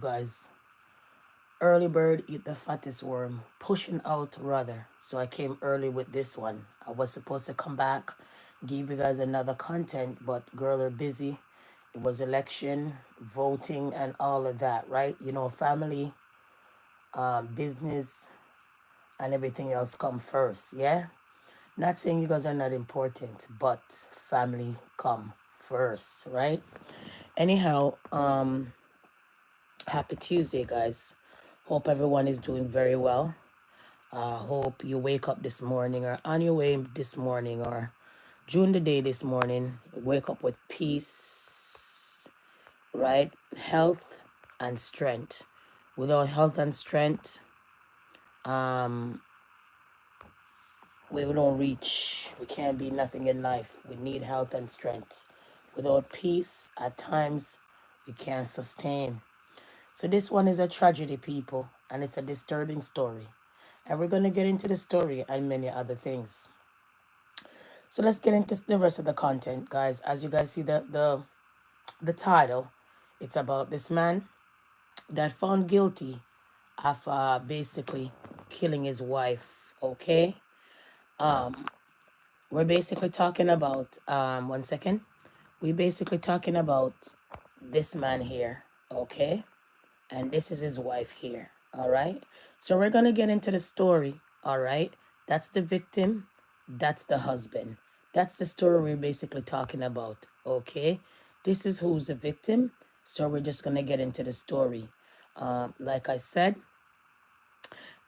guys. Early bird eat the fattest worm, pushing out rather. So I came early with this one. I was supposed to come back, give you guys another content, but girl are busy. It was election, voting, and all of that, right? You know, family, business, and everything else come first, yeah? Not saying you guys are not important, but family come first, right? Anyhow, happy Tuesday, guys. Hope everyone is doing very well. Hope you wake up this morning or on your way this morning or during the day this morning, wake up with peace, right? Health and strength. Without health and strength, um, we don't reach, we can't be nothing in life. We need health and strength. Without peace, at times, we can't sustain. So this one is a tragedy, people, and it's a disturbing story. And we're going to get into the story and many other things. So let's get into the rest of the content, guys. As you guys see the title, it's about this man that found guilty of basically killing his wife. Okay, we're basically talking about one second. We're basically talking about this man here. Okay, and this is his wife here. All right, so we're gonna get into the story. All right, that's the victim, that's the husband, that's the story we're basically talking about. Okay, this is who's the victim, so we're just gonna get into the story, like I said,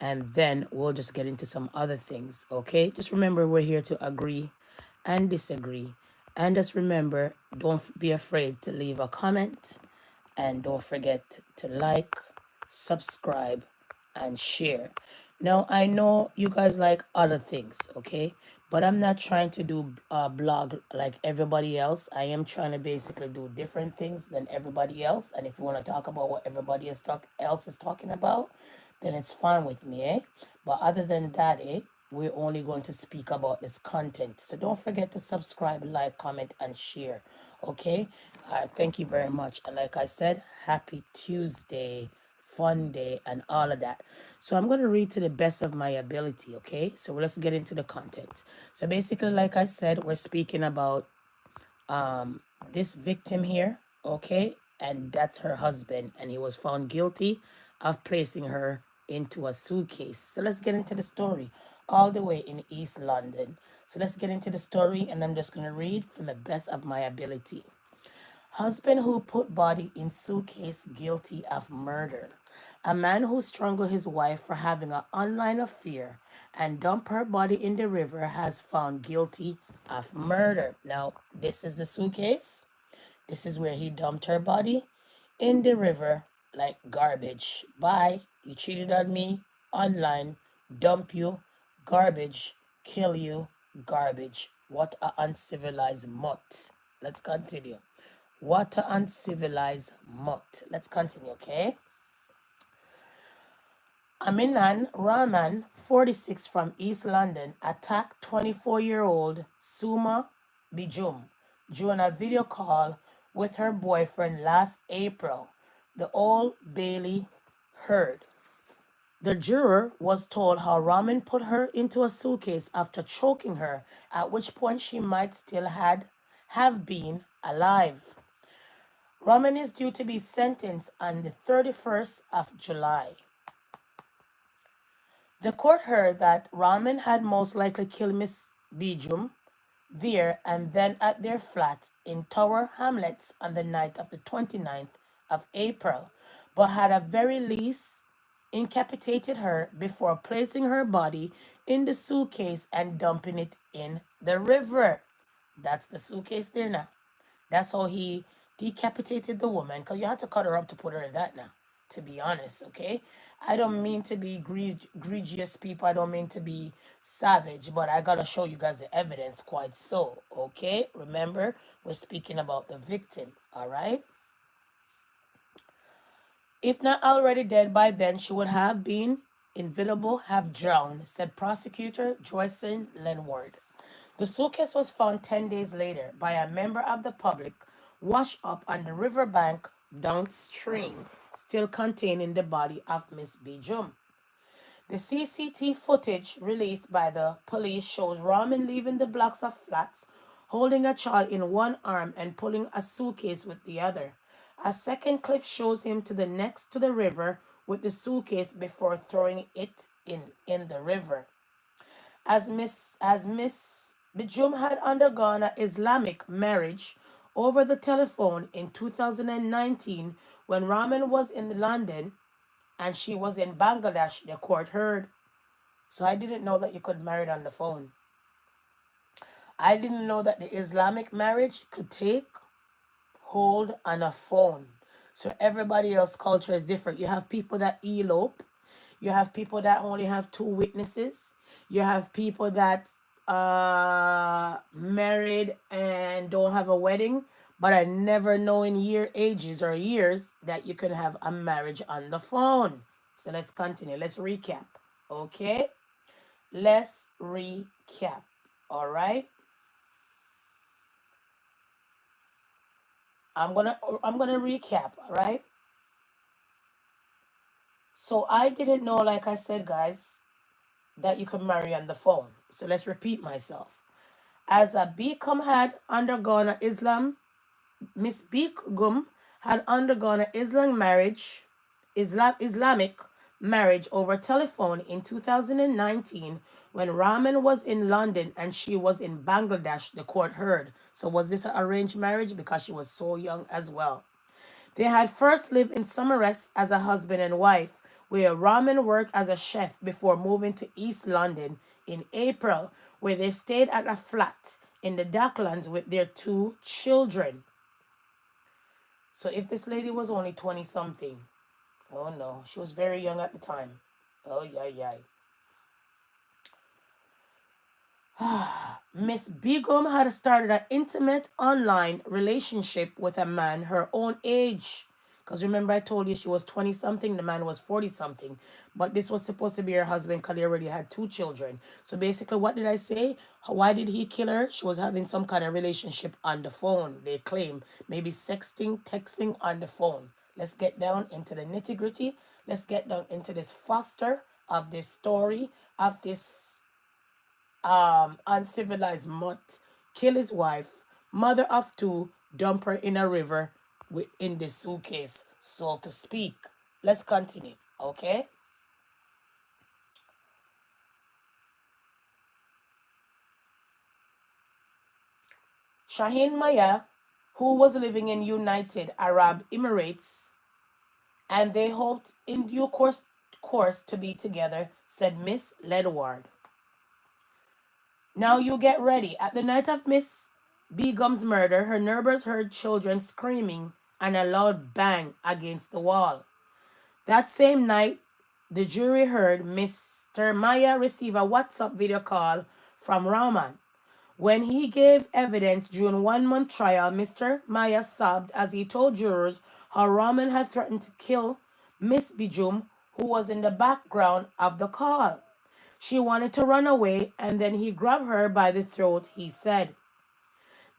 and then we'll just get into some other things. Okay, just remember we're here to agree and disagree, and just remember, don't be afraid to leave a comment, and don't forget to like, subscribe, and share. Now, I know you guys like other things, okay? But I'm not trying to do a blog like everybody else. I am trying to basically do different things than everybody else. And if you want to talk about what everybody else is talking about, then it's fine with me, eh? But other than that, eh? We're only going to speak about this content. So don't forget to subscribe, like, comment, and share. Okay? Thank you very much. And like I said, happy Tuesday, fun day, and all of that. So I'm going to read to the best of my ability. Okay? So let's get into the content. So basically, like I said, we're speaking about this victim here. Okay? And that's her husband. And he was found guilty of placing her into a suitcase. So let's get into the story all the way in East London. So let's get into the story, and I'm just going to read from the best of my ability. Husband who put body in suitcase guilty of murder. A man who strangled his wife for having an online affair and dumped her body in the river has found guilty of murder. Now, this is the suitcase. This is where he dumped her body in the river like garbage. Bye. You cheated on me online. Dump you. Garbage. Kill you. Garbage. What a uncivilized mutt. Let's continue. What a uncivilized mutt. Let's continue, okay? Aminan Rahman, 46, from East London, attacked 24-year-old Suma Bijum during a video call with her boyfriend last April, the Old Bailey heard. The juror was told how Rahman put her into a suitcase after choking her, at which point she might still have been alive. Rahman is due to be sentenced on the 31st of July. The court heard that Rahman had most likely killed Miss Bijum there and then at their flat in Tower Hamlets on the night of the 29th of April, but had at very least incapacitated her before placing her body in the suitcase and dumping it in the river. That's the suitcase there now. That's how he decapitated the woman, because you had to cut her up to put her in that now, to be honest, okay? I don't mean to be egregious, people. I don't mean to be savage, but I got to show you guys the evidence quite so, okay? Remember, we're speaking about the victim, all right? If not already dead by then, she would have been invisible, have drowned, said prosecutor Joycelyn Lenward. The suitcase was found 10 days later by a member of the public washed up on the riverbank downstream. still containing the body of Miss Bijum. The CCTV footage released by the police shows Rahman leaving the blocks of flats, holding a child in one arm and pulling a suitcase with the other. A second clip shows him to the next to the river with the suitcase before throwing it in the river. As Miss Bijum had undergone an Islamic marriage over the telephone in 2019 when Rahman was in London and she was in Bangladesh, the court heard. So I didn't know that you could marry on the phone. I didn't know that the Islamic marriage could take hold on a phone. So everybody else's culture is different. You have people that elope. You have people that only have two witnesses. You have people that married and don't have a wedding. But I never know in ages or years that you can have a marriage on the phone. So let's continue. Let's recap. Okay? Let's recap. All right? I'm gonna recap, all right? So I didn't know, like I said, guys, that you could marry on the phone. So let's repeat myself. As a Beckham had undergone an Miss Begum had undergone an Islamic marriage over telephone in 2019 when Rahman was in London and she was in Bangladesh, the court heard. So was this an arranged marriage because she was so young as well? They had first lived in Somerset as a husband and wife, where Rahman worked as a chef before moving to East London in April, where they stayed at a flat in the Docklands with their two children. So if this lady was only 20 something, oh no, she was very young at the time. Oh, yeah. Miss Begum had started an intimate online relationship with a man her own age. Because remember I told you she was 20 something, the man was 40 something. But this was supposed to be her husband because they already had two children. So basically, what did I say? Why did he kill her? She was having some kind of relationship on the phone, they claim. Maybe sexting, texting on the phone. Let's get down into the nitty gritty. Let's get down into this foster of this story, of this uncivilized mutt, kill his wife, mother of two, dump her in a river in the suitcase, so to speak. Let's continue, okay? Shaheen Maya, who was living in United Arab Emirates, and they hoped in due course to be together, said Miss Ledward. Now you get ready. At the night of Miss Begum's murder, her neighbors heard children screaming and a loud bang against the wall. That same night, the jury heard Mr. Maya receive a WhatsApp video call from Rahman. When he gave evidence during 1 month trial, Mr. Maya sobbed as he told jurors how Rahman had threatened to kill Miss Bijum, who was in the background of the call. She wanted to run away, and then he grabbed her by the throat, he said.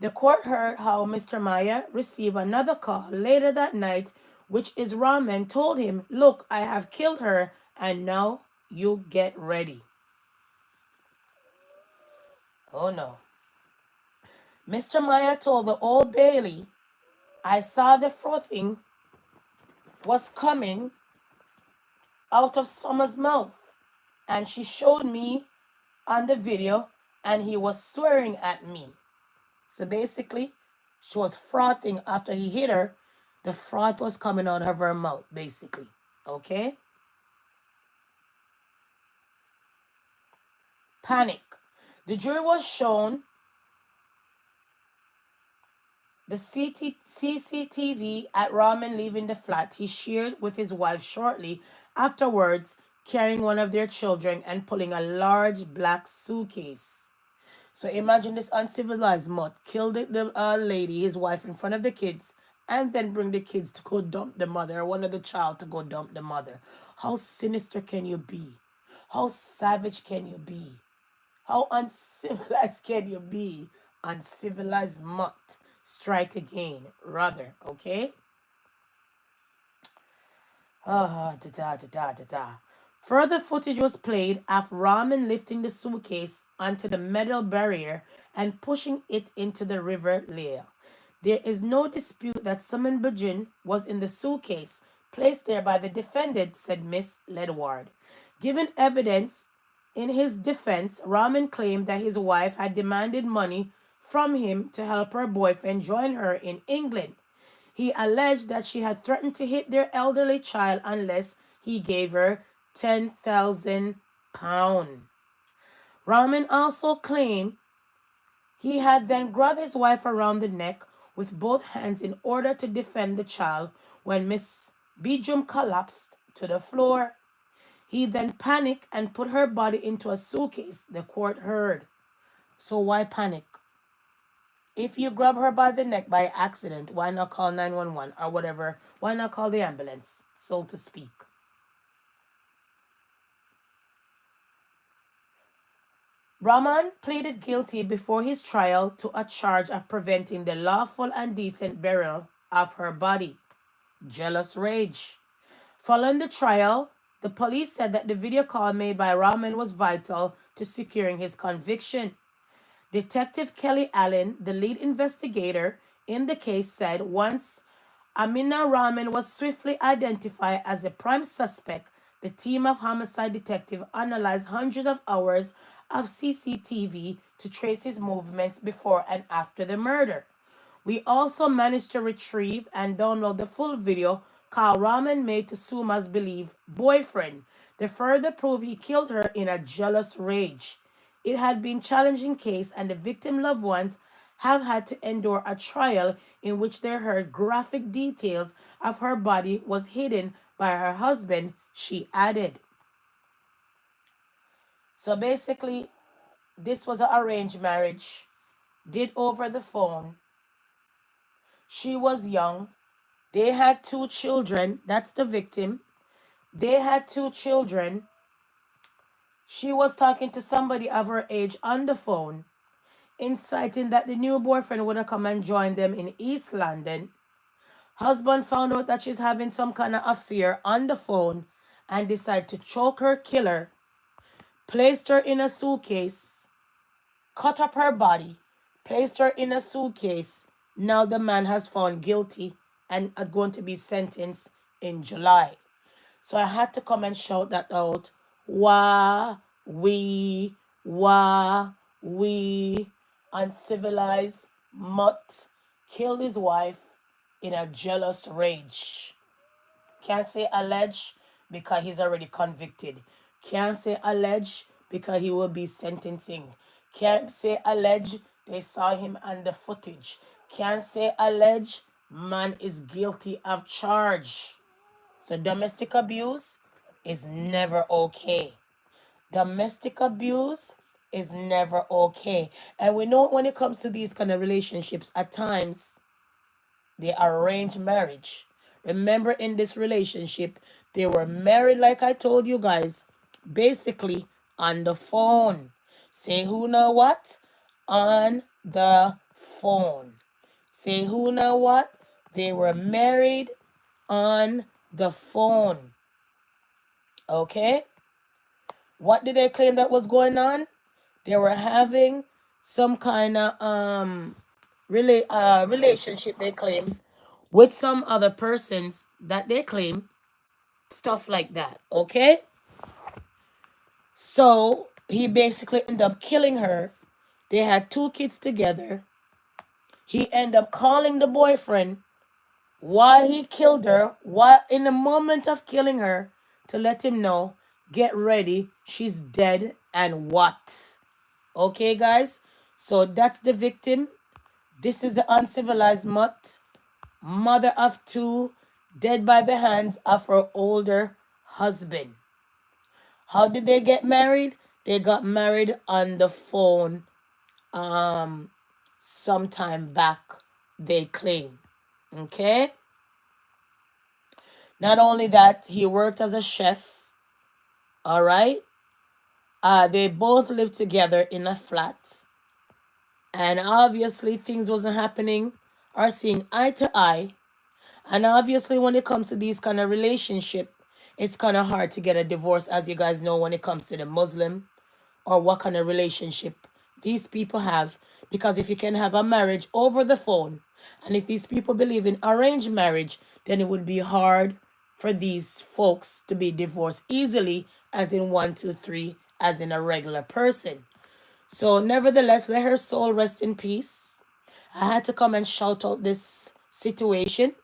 The court heard how Mr. Maya received another call later that night, which is Rahman told him, "Look, I have killed her, and now you get ready." Oh no. Mr. Maya told the Old Bailey, "I saw the frothing was coming out of Summer's mouth, and she showed me on the video, and he was swearing at me." So basically, she was frothing after he hit her. The froth was coming out of her mouth, basically. Okay? Panic. The jury was shown the CCTV at Rahman leaving the flat he shared with his wife shortly afterwards, carrying one of their children and pulling a large black suitcase. So imagine this uncivilized mutt kill the lady, his wife, in front of the kids, and then bring the kids to go dump the mother, or one of the child to go dump the mother. How sinister can you be? How savage can you be? How uncivilized can you be? Uncivilized mutt. Strike again, rather, okay? Ah, da da da da da da. Further footage was played of Rahman lifting the suitcase onto the metal barrier and pushing it into the river Lea. There is no dispute that Suman Bajin was in the suitcase placed there by the defendant, said Miss Ledward. Given evidence in his defense, Rahman claimed that his wife had demanded money from him to help her boyfriend join her in England. He alleged that she had threatened to hit their elderly child unless he gave her £10,000. Rahman also claimed he had then grabbed his wife around the neck with both hands in order to defend the child when Miss Bijum collapsed to the floor. He then panicked and put her body into a suitcase, the court heard. So why panic? If you grab her by the neck by accident, why not call 911 or whatever? Why not call the ambulance, so to speak? Rahman pleaded guilty before his trial to a charge of preventing the lawful and decent burial of her body. Jealous rage. Following the trial, the police said that the video call made by Rahman was vital to securing his conviction. Detective Kelly Allen, the lead investigator in the case, said once Amina Rahman was swiftly identified as the prime suspect, the team of homicide detectives analyzed hundreds of hours of CCTV to trace his movements before and after the murder. We also managed to retrieve and download the full video Carl Rahman made to Suma's believed boyfriend, to further prove he killed her in a jealous rage. It had been a challenging case, and the victim loved ones have had to endure a trial in which they heard graphic details of her body was hidden by her husband, she added. So basically, this was an arranged marriage, did over the phone. She was young. They had 2 children. That's the victim. They had 2 children. She was talking to somebody of her age on the phone, inciting that the new boyfriend would have come and joined them in East London. Husband found out that she's having some kind of affair on the phone and decided to choke her, kill her, placed her in a suitcase, cut up her body, placed her in a suitcase. Now the man has found guilty and are going to be sentenced in July. So I had to come and shout that out. Wah, we, uncivilized mutt killed his wife in a jealous rage. Can't say alleged because he's already convicted. Can't say alleged because he will be sentencing. Can't say alleged, they saw him on the footage. Can't say alleged, man is guilty of charge. So domestic abuse is never okay. Domestic abuse is never okay. And we know when it comes to these kind of relationships, at times they are arranged marriage. Remember, in this relationship, they were married, like I told you guys, basically on the phone. Say who know what? On the phone. Say who know what? They were married on the phone. Okay? What did they claim that was going on? They were having some kind of relationship, they claim, with some other persons that they claim, stuff like that. Okay? So he basically ended up killing her. They had 2 kids together. He ended up calling the boyfriend while he killed her, while in the moment of killing her, to let him know, get ready, she's dead and what? Okay, guys? So that's the victim. This is the uncivilized mutt, mother of 2, dead by the hands of her older husband. How did they get married? They got married on the phone sometime back, they claim. Okay? Not only that, he worked as a chef. All right? They both lived together in a flat. And obviously things wasn't happening or seeing eye to eye. And obviously when it comes to these kind of relationship, it's kind of hard to get a divorce, as you guys know, when it comes to the Muslim or what kind of relationship these people have. Because if you can have a marriage over the phone, and if these people believe in arranged marriage, then it would be hard for these folks to be divorced easily, as in one, two, three, as in a regular person. So, nevertheless, let her soul rest in peace. I had to come and shout out this situation.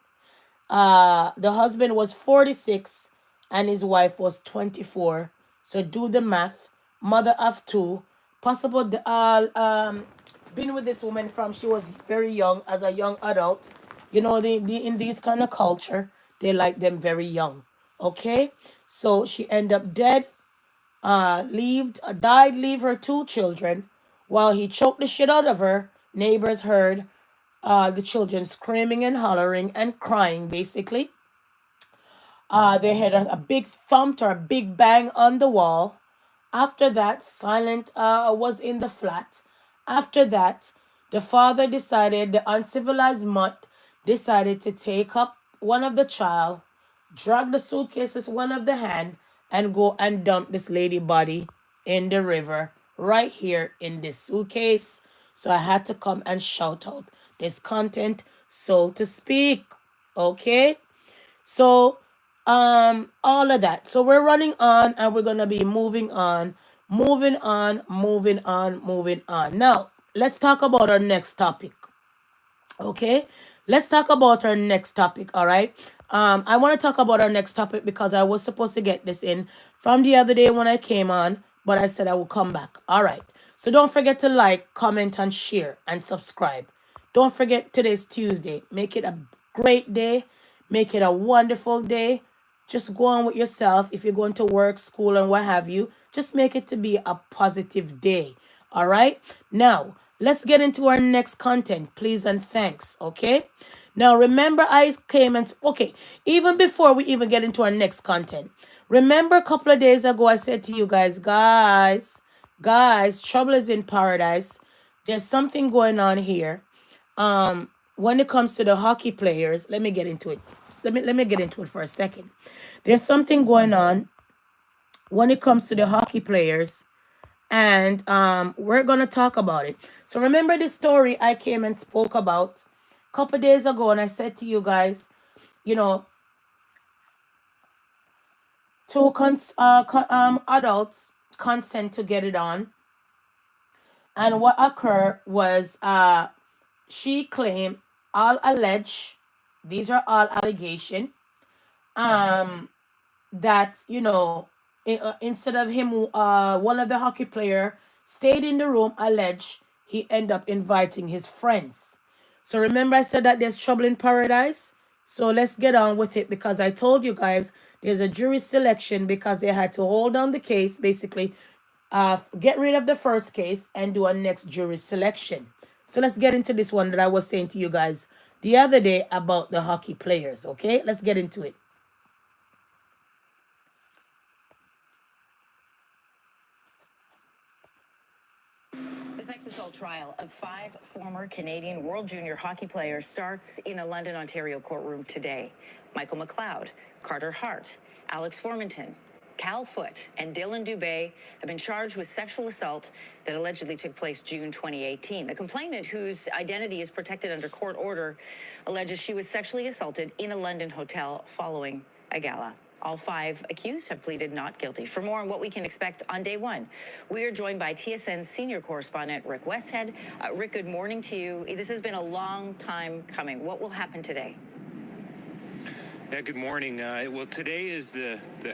The husband was 46 and his wife was 24. So do the math. Mother of two. Possible been with this woman from she was very young, as a young adult. You know, in these kind of culture, they like them very young. Okay? So she ended up dead, died, leave her two children. While he choked the shit out of her, neighbors heard the children screaming and hollering and crying, basically. They had a big thump or a big bang on the wall. After that, silent was in the flat. After that, the father decided, the uncivilized mutt decided to take up one of the child, drag the suitcase with one of the hand, and go and dump this lady body in the river right here in this suitcase. So I had to come and shout out this content, so to speak. Okay? So, all of that. So we're running on and we're gonna be moving on, moving on, moving on, moving on. Now, let's talk about our next topic. Okay, let's talk about our next topic. All right. I want to talk about our next topic because I was supposed to get this in from the other day when I came on, but I said I will come back. All right. So don't forget to like, comment, and share and subscribe. Don't forget today's Tuesday. Make it a great day. Make it a wonderful day. Just go on with yourself. If you're going to work, school, and what have you, just make it to be a positive day. All right. Now, let's get into our next content, please and thanks. Okay. Now, remember, I came and okay, even before we even get into our next content, remember a couple of days ago, I said to you guys, trouble is in paradise. There's something going on here. When it comes to the hockey players, let me get into it. Let me get into it for a second. There's something going on when it comes to the hockey players, and we're gonna talk about it. So remember the story I came and spoke about a couple days ago, and I said to you guys, you know, two adults consent to get it on, and what occurred was she claimed, all alleged, these are all allegation, that instead of him, one of the hockey player stayed in the room, alleged he ended up inviting his friends. So remember I said that there's trouble in paradise. So let's get on with it, because I told you guys there's a jury selection because they had to hold on the case, basically get rid of the first case and do a next jury selection. So let's get into this one that I was saying to you guys the other day about the hockey players. Okay, let's get into it. The sex assault trial of 5 former Canadian World Junior hockey players starts in a London, Ontario courtroom today. Michael McLeod, Carter Hart, Alex Formanton, Cal Foote, and Dylan Dubé have been charged with sexual assault that allegedly took place June 2018. The complainant, whose identity is protected under court order, alleges she was sexually assaulted in a London hotel following a gala. All 5 accused have pleaded not guilty. For more on what we can expect on day one, we are joined by TSN's senior correspondent, Rick Westhead. Rick, good morning to you. This has been a long time coming. What will happen today? Yeah, good morning. Well, today is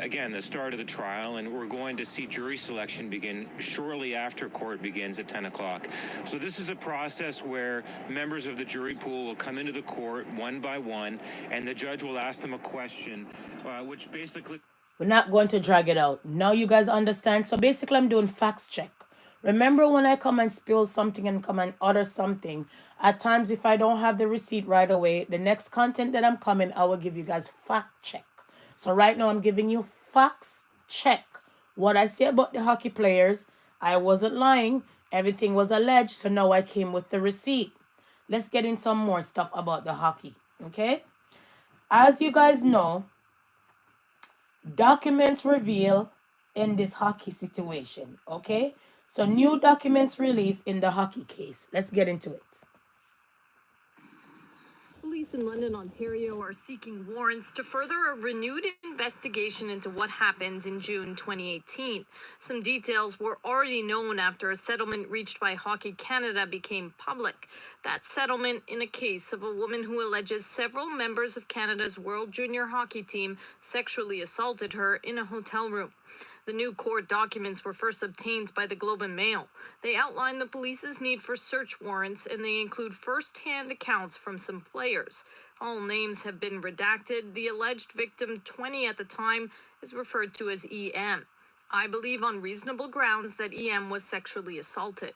again the start of the trial, and we're going to see jury selection begin shortly after court begins at 10 o'clock. So this is a process where members of the jury pool will come into the court one by one, and the judge will ask them a question, which basically... We're not going to drag it out. Now you guys understand? So basically I'm doing facts check. Remember when I come and spill something and come and utter something, at times if I don't have the receipt right away, the next content that I'm coming, I will give you guys fact check. So right now I'm giving you facts check. What I say about the hockey players, I wasn't lying. Everything was alleged, so now I came with the receipt. Let's get in some more stuff about the hockey, okay? As you guys know, documents reveal in this hockey situation. Okay, so new documents released in the hockey case. Let's get into it. Police in London, Ontario are seeking warrants to further a renewed investigation into what happened in June 2018. Some details were already known after a settlement reached by Hockey Canada became public. That settlement in a case of a woman who alleges several members of Canada's World Junior Hockey team sexually assaulted her in a hotel room. The new court documents were first obtained by the Globe and Mail. They outline the police's need for search warrants, and they include first-hand accounts from some players. All names have been redacted. The alleged victim, 20 at the time, is referred to as EM. I believe on reasonable grounds that EM was sexually assaulted.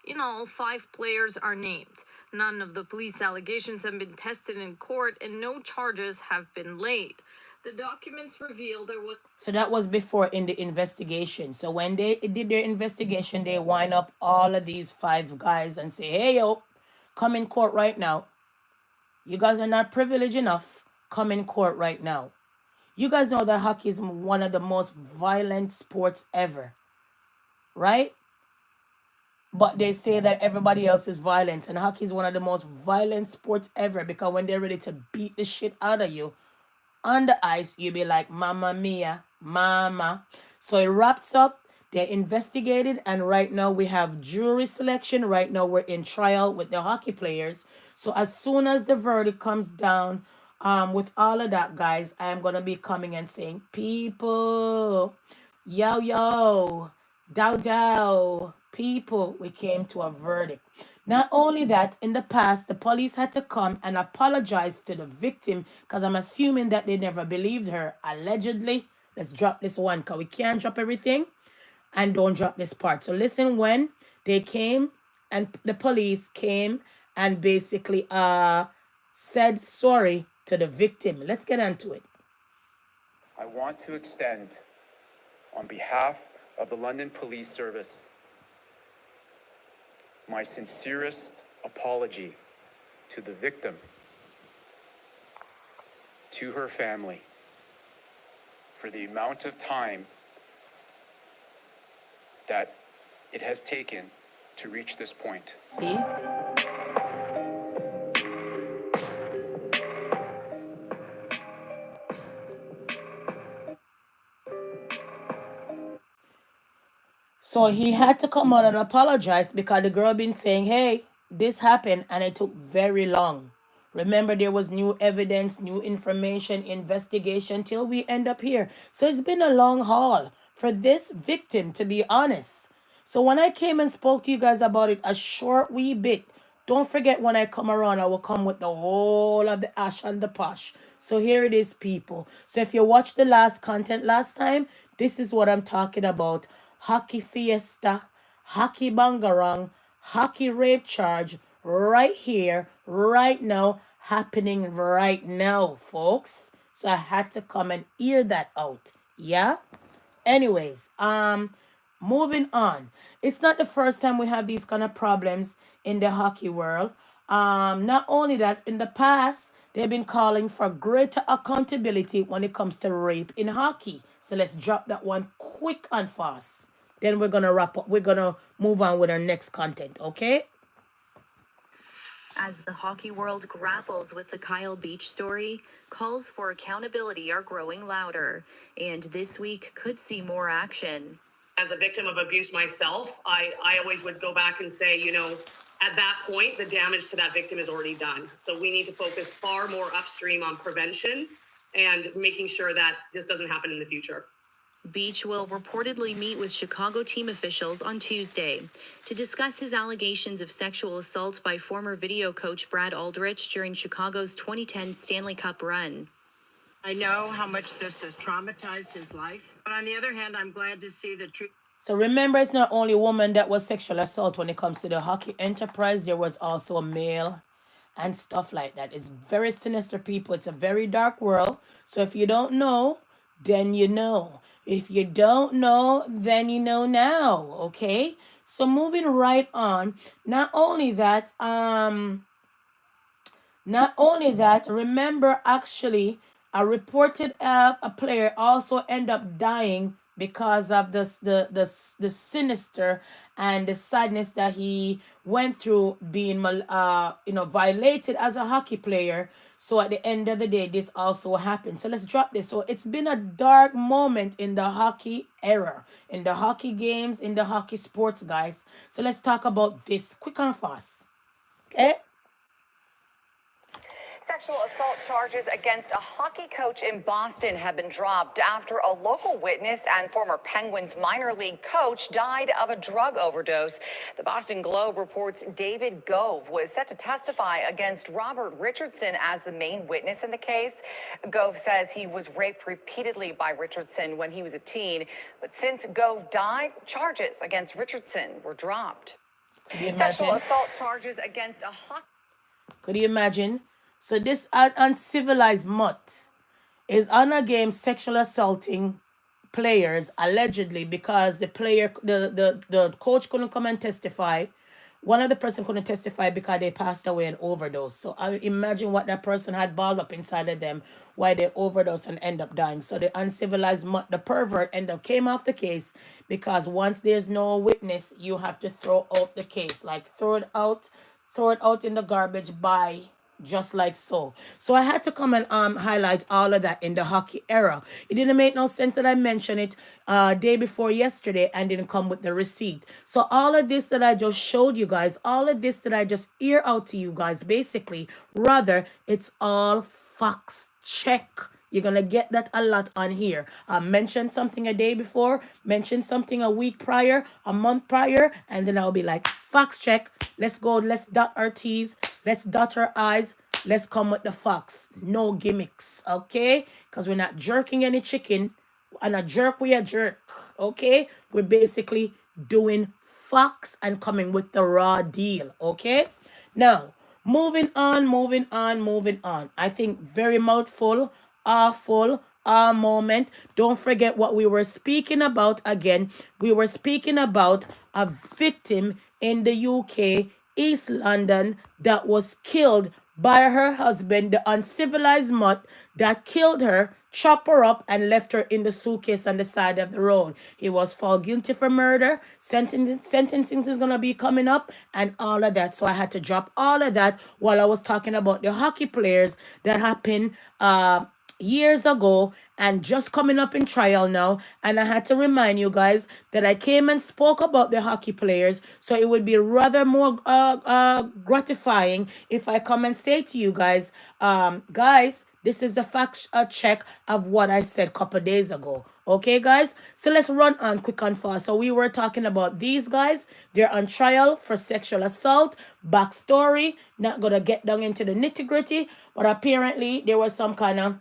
In all, 5 players are named. None of the police allegations have been tested in court, and no charges have been laid. The documents reveal there was... So that was before in the investigation. So when they did their investigation, they wind up all of these 5 guys and say, hey, yo, come in court right now. You guys are not privileged enough. Come in court right now. You guys know that hockey is one of the most violent sports ever, right? But they say that everybody else is violent, and hockey is one of the most violent sports ever, because when they're ready to beat the shit out of you on the ice, you be like, Mamma mia, mama. So it wraps up. They investigated, and right now we have jury selection. Right now we're in trial with the hockey players. So as soon as the verdict comes down, with all of that, guys, I am gonna be coming and saying, people, yo, yo, dow, dow, people, we came to a verdict. Not only that, in the past, the police had to come and apologize to the victim, because I'm assuming that they never believed her, allegedly. Let's drop this one, because we can't drop everything and don't drop this part. So listen, when they came and the police came and basically said sorry to the victim. Let's get into it. I want to extend, on behalf of the London Police Service, my sincerest apology to the victim, to her family, for the amount of time that it has taken to reach this point. See? So he had to come out and apologize, because the girl been saying, hey, this happened, and it took very long. Remember, there was new evidence, new information, investigation, till we end up here. So it's been a long haul for this victim, to be honest. So when I came and spoke to you guys about it a short wee bit, don't forget, when I come around, I will come with the whole of the ash and the posh. So here it is, people. So if you watched the last content last time, this is what I'm talking about. Hockey fiesta, hockey bangarang, hockey rape charge, right here, right now, happening right now, folks. So I had to come and hear that out. Yeah? Anyways, moving on. It's not the first time we have these kind of problems in the hockey world. Not only that, in the past, they've been calling for greater accountability when it comes to rape in hockey. So let's drop that one quick and fast. Then we're gonna wrap up. We're gonna move on with our next content, okay? As the hockey world grapples with the Kyle Beach story, calls for accountability are growing louder, and this week could see more action. As a victim of abuse myself, I always would go back and say, at that point, the damage to that victim is already done. So we need to focus far more upstream on prevention and making sure that this doesn't happen in the future. Beach will reportedly meet with Chicago team officials on Tuesday to discuss his allegations of sexual assault by former video coach Brad Aldrich during Chicago's 2010 Stanley Cup run. I know how much this has traumatized his life, but on the other hand, I'm glad to see the truth. So remember, it's not only woman that was sexual assault when it comes to the hockey enterprise. There was also a male and stuff like that. It's very sinister, people. It's a very dark world. So if you don't know, then you know. If you don't know, then you know now, okay? So moving right on. Not only that, remember, actually, A reported a player also end up dying because of the sinister and the sadness that he went through being violated as a hockey player. So at the end of the day, this also happened. So let's drop this. So it's been a dark moment in the hockey era, in the hockey games, in the hockey sports, guys. So let's talk about this quick and fast. Okay. Sexual assault charges against a hockey coach in Boston have been dropped after a local witness and former Penguins minor league coach died of a drug overdose. The Boston Globe reports David Gove was set to testify against Robert Richardson as the main witness in the case. Gove says he was raped repeatedly by Richardson when he was a teen, but since Gove died, charges against Richardson were dropped. Could you Sexual imagine? assault charges against a hockey. Could you imagine? So this uncivilized mutt is on a game sexual assaulting players allegedly because the coach couldn't come and testify. One of the person couldn't testify because they passed away an overdose. So I imagine what that person had balled up inside of them, why they overdose and end up dying. So the uncivilized mutt, the pervert, end up came off the case because once there's no witness, you have to throw out the case, like throw it out in the garbage by just like so. So I had to come and highlight all of that in the hockey era. It didn't make no sense that I mentioned it day before yesterday and didn't come with the receipt. So all of this that I just showed you guys, all of this that I just ear out to you guys, basically, rather, it's all facts check. You're going to get that a lot on here. I mentioned something a day before, mentioned something a week prior, a month prior, and then I'll be like, facts check. Let's go. Let's dot our T's. Let's dot our I's. Let's come with the facts. No gimmicks, okay? Because we're not jerking any chicken. And a jerk, we a jerk, okay? We're basically doing facts and coming with the raw deal, okay? Now, moving on. I think very mouthful, awful, moment. Don't forget what we were speaking about again. We were speaking about a victim in the UK, East London, that was killed by her husband, the uncivilized mutt that killed her, chopped her up, and left her in the suitcase on the side of the road. He was found guilty for murder. Sentencing is going to be coming up and all of that. So I had to drop all of that while I was talking about the hockey players that happened years ago and just coming up in trial now. And I had to remind you guys that I came and spoke about the hockey players, so it would be rather more gratifying if I come and say to you guys, guys, this is a fact check of what I said a couple days ago. Okay, guys? So let's run on quick and fast. So we were talking about these guys. They're on trial for sexual assault. Backstory. Not going to get down into the nitty gritty. But apparently there was some kind of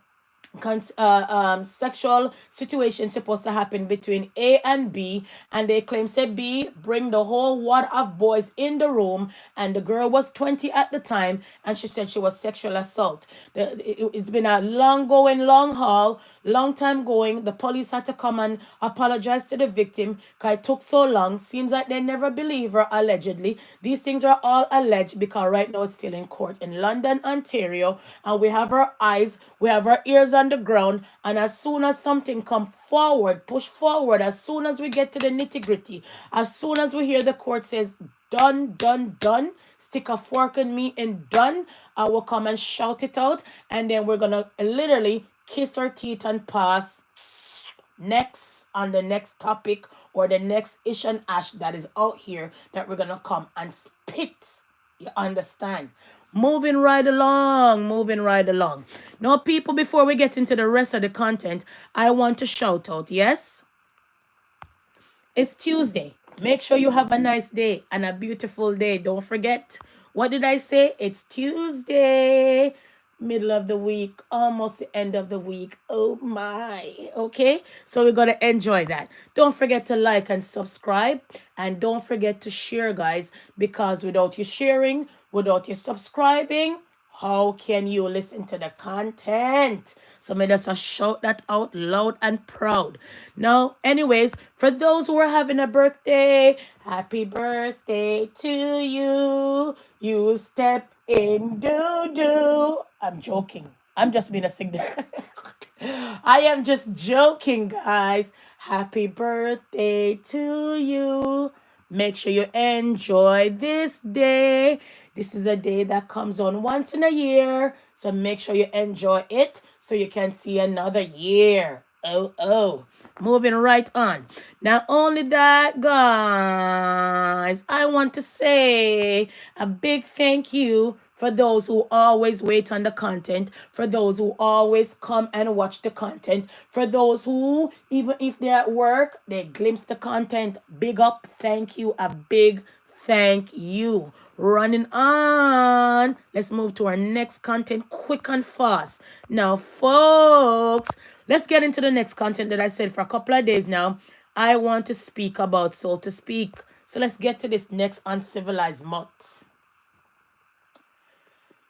sexual situation supposed to happen between A and B, and they claim say B bring the whole wad of boys in the room, and the girl was 20 at the time, and she said she was sexual assault. It's been a long haul, long time going. The police had to come and apologize to the victim because it took so long. Seems like they never believe her, allegedly. These things are all alleged because right now it's still in court in London, Ontario, and we have our eyes, we have our ears on the ground, and as soon as something come forward, push forward, as soon as we get to the nitty-gritty, as soon as we hear the court says done, stick a fork in me and done, I will come and shout it out, and then we're gonna literally kiss our teeth and pass next on the next topic or the next ish and ash that is out here that we're gonna come and spit. You understand? Moving right along. Now, people, before we get into the rest of the content, I want to shout out, yes? It's Tuesday. Make sure you have a nice day and a beautiful day. Don't forget, what did I say? It's Tuesday. Middle of the week, almost the end of the week. Oh my. Okay, so we're gonna enjoy that. Don't forget to like and subscribe, and don't forget to share, guys, because without you sharing, without you subscribing, how can you listen to the content? So may just shout that out loud and proud. Now, anyways, for those who are having a birthday, happy birthday to you. You step in doo-doo. I'm joking. I'm just being a signal. I am just joking, guys. Happy birthday to you. Make sure you enjoy this day. This is a day that comes on once in a year. So make sure you enjoy it so you can see another year. Oh, oh. Moving right on. Not only that, guys, I want to say a big thank you for those who always wait on the content, for those who always come and watch the content, for those who, even if they're at work, they glimpse the content. Big up, thank you, a big thank you. Running on. Let's move to our next content quick and fast. Now, folks, let's get into the next content that I said for a couple of days now. I want to speak about, so to speak. So let's get to this next uncivilized month.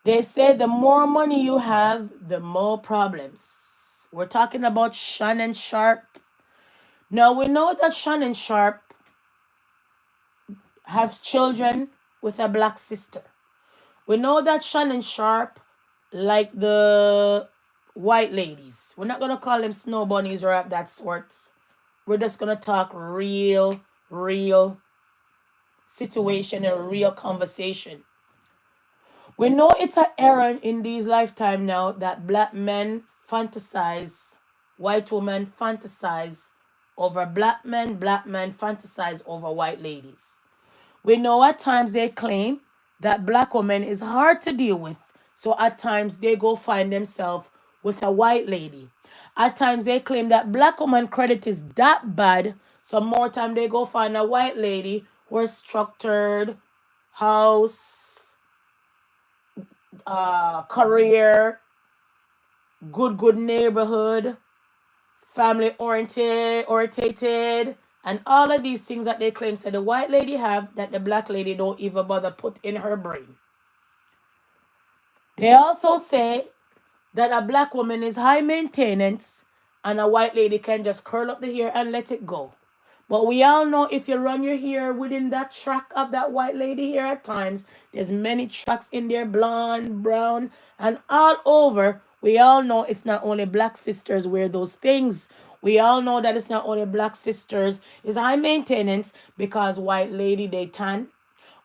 They say the more money you have, the more problems. We're talking about Shannon Sharp. Now we know that Shannon Sharp has children with a black sister. We know that Shannon Sharp like the white ladies. We're not gonna call them snow bunnies or of that sort. We're just gonna talk real situation and real conversation. We know it's an error in these lifetime now that black men fantasize, white women fantasize over black men fantasize over white ladies. We know at times they claim that black women is hard to deal with, so at times they go find themselves with a white lady. At times they claim that black woman credit is that bad, so more time they go find a white lady who is structured, house, career, good neighborhood, family orientated, and all of these things that they claim say the white lady have that the black lady don't even bother put in her brain. They also say that a black woman is high maintenance and a white lady can just curl up the hair and let it go. But we all know if you run your hair within that track of that white lady hair at times, there's many tracks in there, blonde, brown, and all over. We all know it's not only black sisters wear those things. We all know that it's not only black sisters. It's high maintenance because white lady, they tan.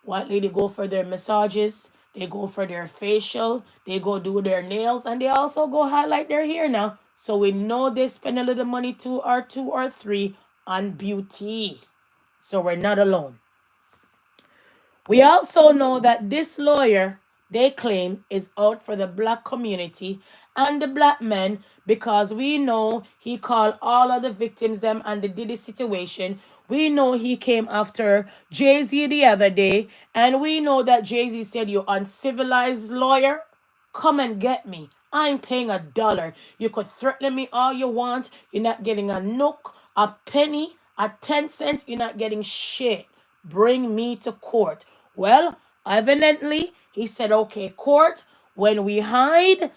White lady go for their massages. They go for their facial. They go do their nails. And they also go highlight their hair now. So we know they spend a little money two or three on beauty. So we're not alone. We also know that this lawyer, they claim, is out for the black community and the black men because we know he called all of the victims them and the Diddy situation. We know he came after Jay-Z the other day, and we know that Jay-Z said, "You uncivilized lawyer, come and get me. I ain't paying $1. You could threaten me all you want. You're not getting a nook, a penny, a 10 cents. You're not getting shit. Bring me to court." Well, evidently, he said, "Okay, court, when we hide,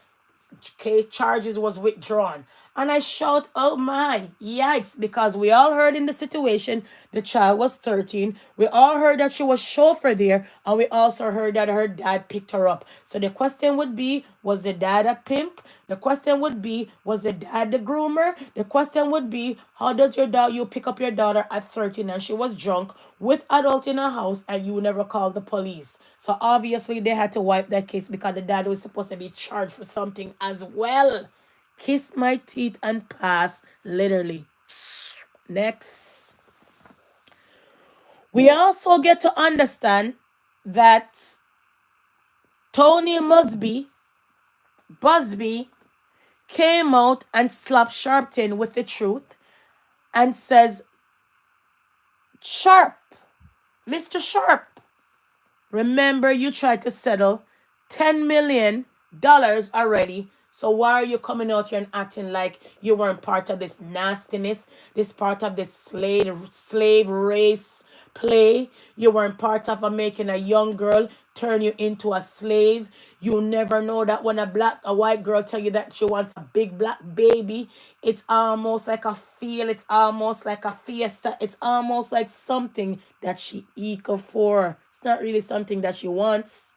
case charges was withdrawn." And I shout, "Oh my, yikes," because we all heard in the situation the child was 13. We all heard that she was chauffeur there, and we also heard that her dad picked her up. So the question would be, was the dad a pimp? The question would be, was the dad the groomer? The question would be, how does you pick up your daughter at 13 and she was drunk with adult in her house and you never called the police? So obviously they had to wipe that case because the dad was supposed to be charged for something as well. Kiss my teeth and pass, literally. Next. We also get to understand that Tony Busby, came out and slapped Sharpton with the truth and says, "Sharp, Mr. Sharp, remember you tried to settle $10 million already. So why are you coming out here and acting like you weren't part of this nastiness, this part of this slave race play? You weren't part of making a young girl turn you into a slave. You never know that when a white girl tell you that she wants a big black baby, it's almost like a feel, it's almost like a fiesta, it's almost like something that she eager for. It's not really something that she wants."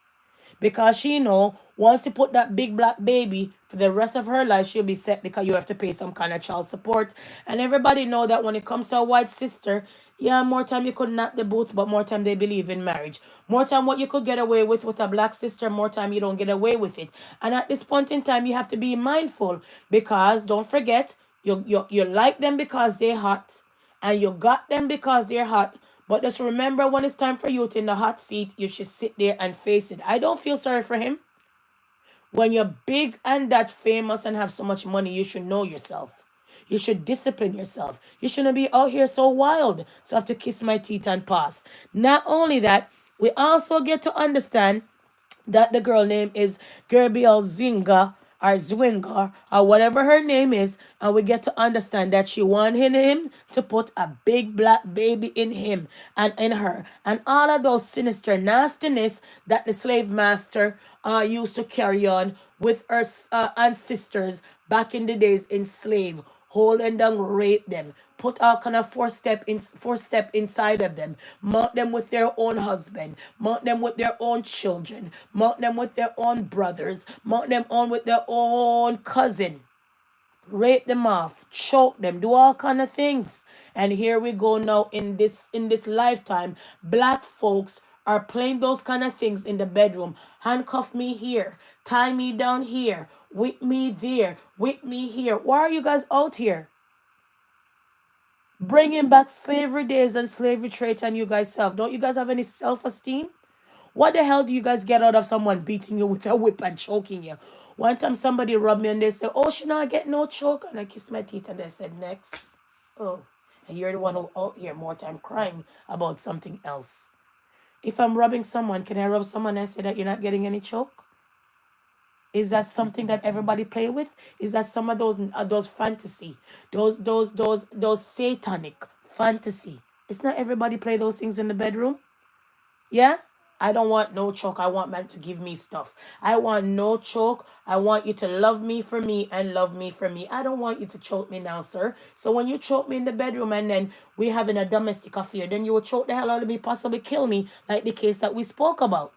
because she know once you put that big black baby for the rest of her life, she'll be set because you have to pay some kind of child support. And everybody know that when it comes to a white sister, yeah, more time you could knock the boots, but more time they believe in marriage. More time what you could get away with a black sister, more time you don't get away with it. And at this point in time, you have to be mindful, because don't forget, you like them because they're hot, and you got them because they're hot. But just remember, when it's time for you to in the hot seat, you should sit there and face it. I don't feel sorry for him. When you're big and that famous and have so much money, you should know yourself. You should discipline yourself. You shouldn't be out here so wild. So I have to kiss my teeth and pass. Not only that, we also get to understand that the girl name is Gerbiel Zinga or Zwinga or whatever her name is, and we get to understand that she wanted him to put a big black baby in him and in her, and all of those sinister nastiness that the slave master used to carry on with her ancestors back in the days enslaved, hold and down, rape them, put all kind of four step inside of them, mount them with their own husband, mount them with their own children, mount them with their own brothers, mount them on with their own cousin, rape them off, choke them, do all kind of things. And here we go now, in this lifetime, black folks are playing those kind of things in the bedroom. Handcuff me here, tie me down here, whip me there, whip me here. Why are you guys out here bringing back slavery days and slavery trade on you guys self? Don't you guys have any self-esteem? What the hell do you guys get out of someone beating you with a whip and choking you? One time somebody rubbed me and they said, "Oh, she not get no choke." And I kissed my teeth and they said, "Next." Oh, and you're the one who out here more time crying about something else. If I'm rubbing someone, can I rub someone and say that you're not getting any choke? Is that something that everybody play with? Is that some of those fantasy, those satanic fantasy? It's not everybody play those things in the bedroom. Yeah? I don't want no choke. I want man to give me stuff. I want no choke. I want you to love me for me and love me for me. I don't want you to choke me now, sir. So when you choke me in the bedroom and then we having a domestic affair, then you will choke the hell out of me, possibly kill me, like the case that we spoke about.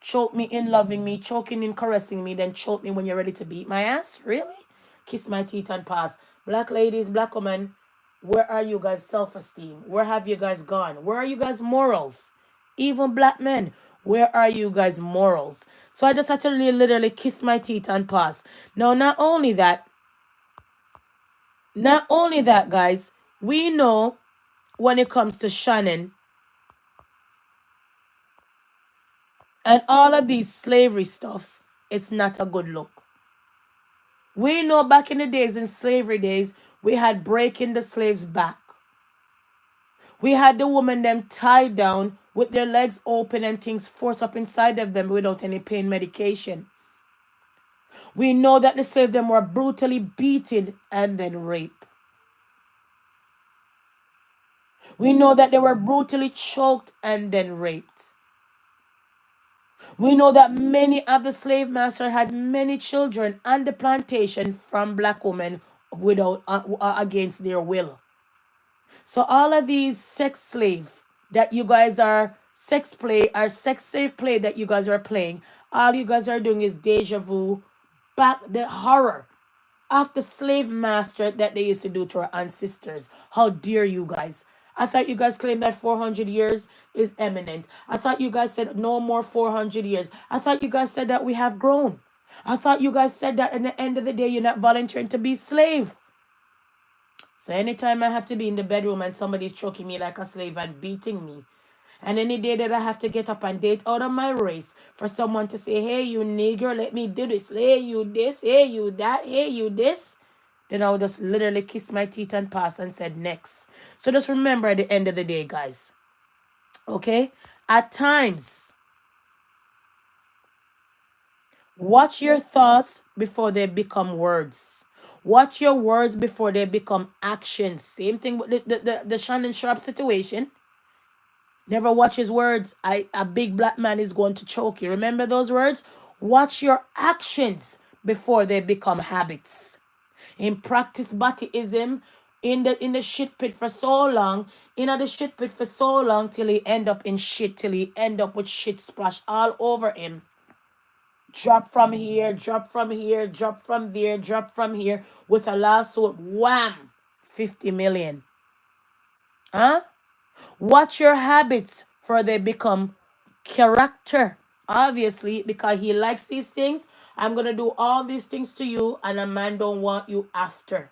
Choke me in loving me, choking in caressing me, then choke me when you're ready to beat my ass? Really? Kiss my teeth and pass. Black ladies, black women, where are you guys' self-esteem? Where have you guys gone? Where are you guys' morals? Even black men, where are you guys' morals? So I just had to literally kiss my teeth and pass. Now, not only that, guys, we know when it comes to Shannon and all of these slavery stuff, it's not a good look. We know back in the days, in slavery days, we had breaking the slaves' back. We had the women them tied down with their legs open and things forced up inside of them without any pain medication. We know that the slaves them were brutally beaten and then raped. We know that they were brutally choked and then raped. We know that many of the slave masters had many children on the plantation from black women without against their will. So all of these sex slave that you guys are sex play or sex slave play that you guys are playing, all you guys are doing is deja vu, back the horror of the slave master that they used to do to our ancestors. How dare you guys? I thought you guys claimed that 400 years is imminent. I thought you guys said no more 400 years. I thought you guys said that we have grown. I thought you guys said that at the end of the day, you're not volunteering to be slave. So anytime I have to be in the bedroom and somebody's choking me like a slave and beating me, and any day that I have to get up and date out of my race for someone to say, "Hey, you nigger, let me do this. Hey, you this. Hey, you that. Hey, you this," then I would just literally kiss my teeth and pass and said next. So just remember at the end of the day, guys, okay? At times, watch your thoughts before they become words. Watch your words before they become actions. Same thing with the Shannon Sharp situation. Never watch his words. A big black man is going to choke you. Remember those words? Watch your actions before they become habits. In practice Batism, in the shit pit for so long, till he end up in shit, till he end up with shit splash all over him. Drop from here, drop from here, drop from there, drop from here, with a lawsuit, wham, 50 million. Huh? Watch your habits, for they become character. Obviously, because he likes these things, I'm gonna do all these things to you, and a man don't want you after.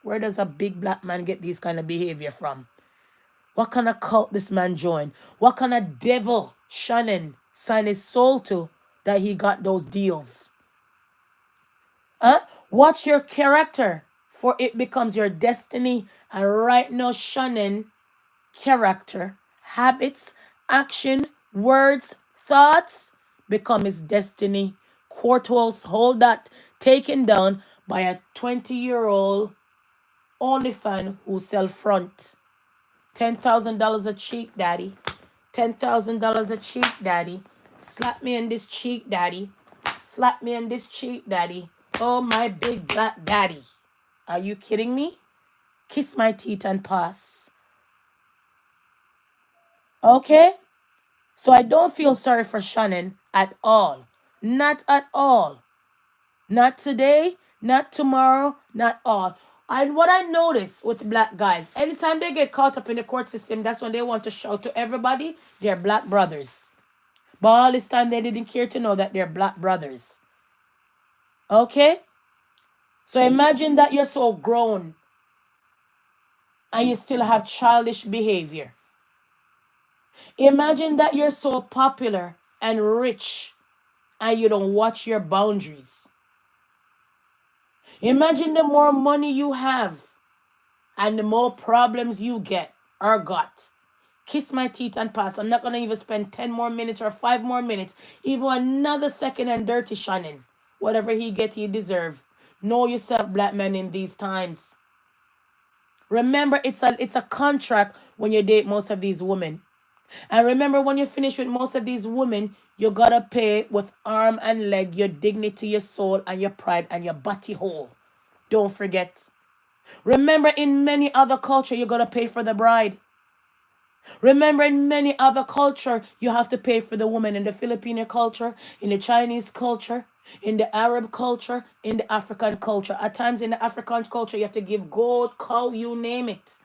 Where does a big black man get these kind of behavior from? What kind of cult this man joined? What kind of devil Shannon signed his soul to that he got those deals? Huh? Watch your character, for it becomes your destiny. And right now, Shannon character, habits, action, words, thoughts become his destiny. Courthouse hold that taken down by a 20-year-old OnlyFan who sell front. $10,000 a cheek, daddy. $10,000 a cheek, daddy. Slap me in this cheek, daddy. Slap me in this cheek, daddy. Oh, my big black daddy. Are you kidding me? Kiss my teeth and pass. Okay? So I don't feel sorry for Shannon at all. Not at all. Not today, not tomorrow, not all. And what I notice with black guys, anytime they get caught up in the court system, that's when they want to shout to everybody, they're black brothers. But all this time, they didn't care to know that they're black brothers. Okay? So imagine that you're so grown and you still have childish behavior. Imagine that you're so popular and rich and you don't watch your boundaries. Imagine the more money you have and the more problems you get or got. Kiss my teeth and pass. I'm not going to even spend 10 more minutes or 5 more minutes, even another second and dirty Shannon. Whatever he get, he deserve. Know yourself, black men, in these times. Remember, it's a contract when you date most of these women. And remember, when you finish with most of these women, you gotta pay with arm and leg, your dignity, your soul, and your pride, and your body hole. Don't forget. Remember, in many other culture, you gotta pay for the bride. Remember, in many other culture, you have to pay for the woman. In the Filipino culture, in the Chinese culture, in the Arab culture, in the African culture. At times in the African culture, you have to give gold, cow, you name it.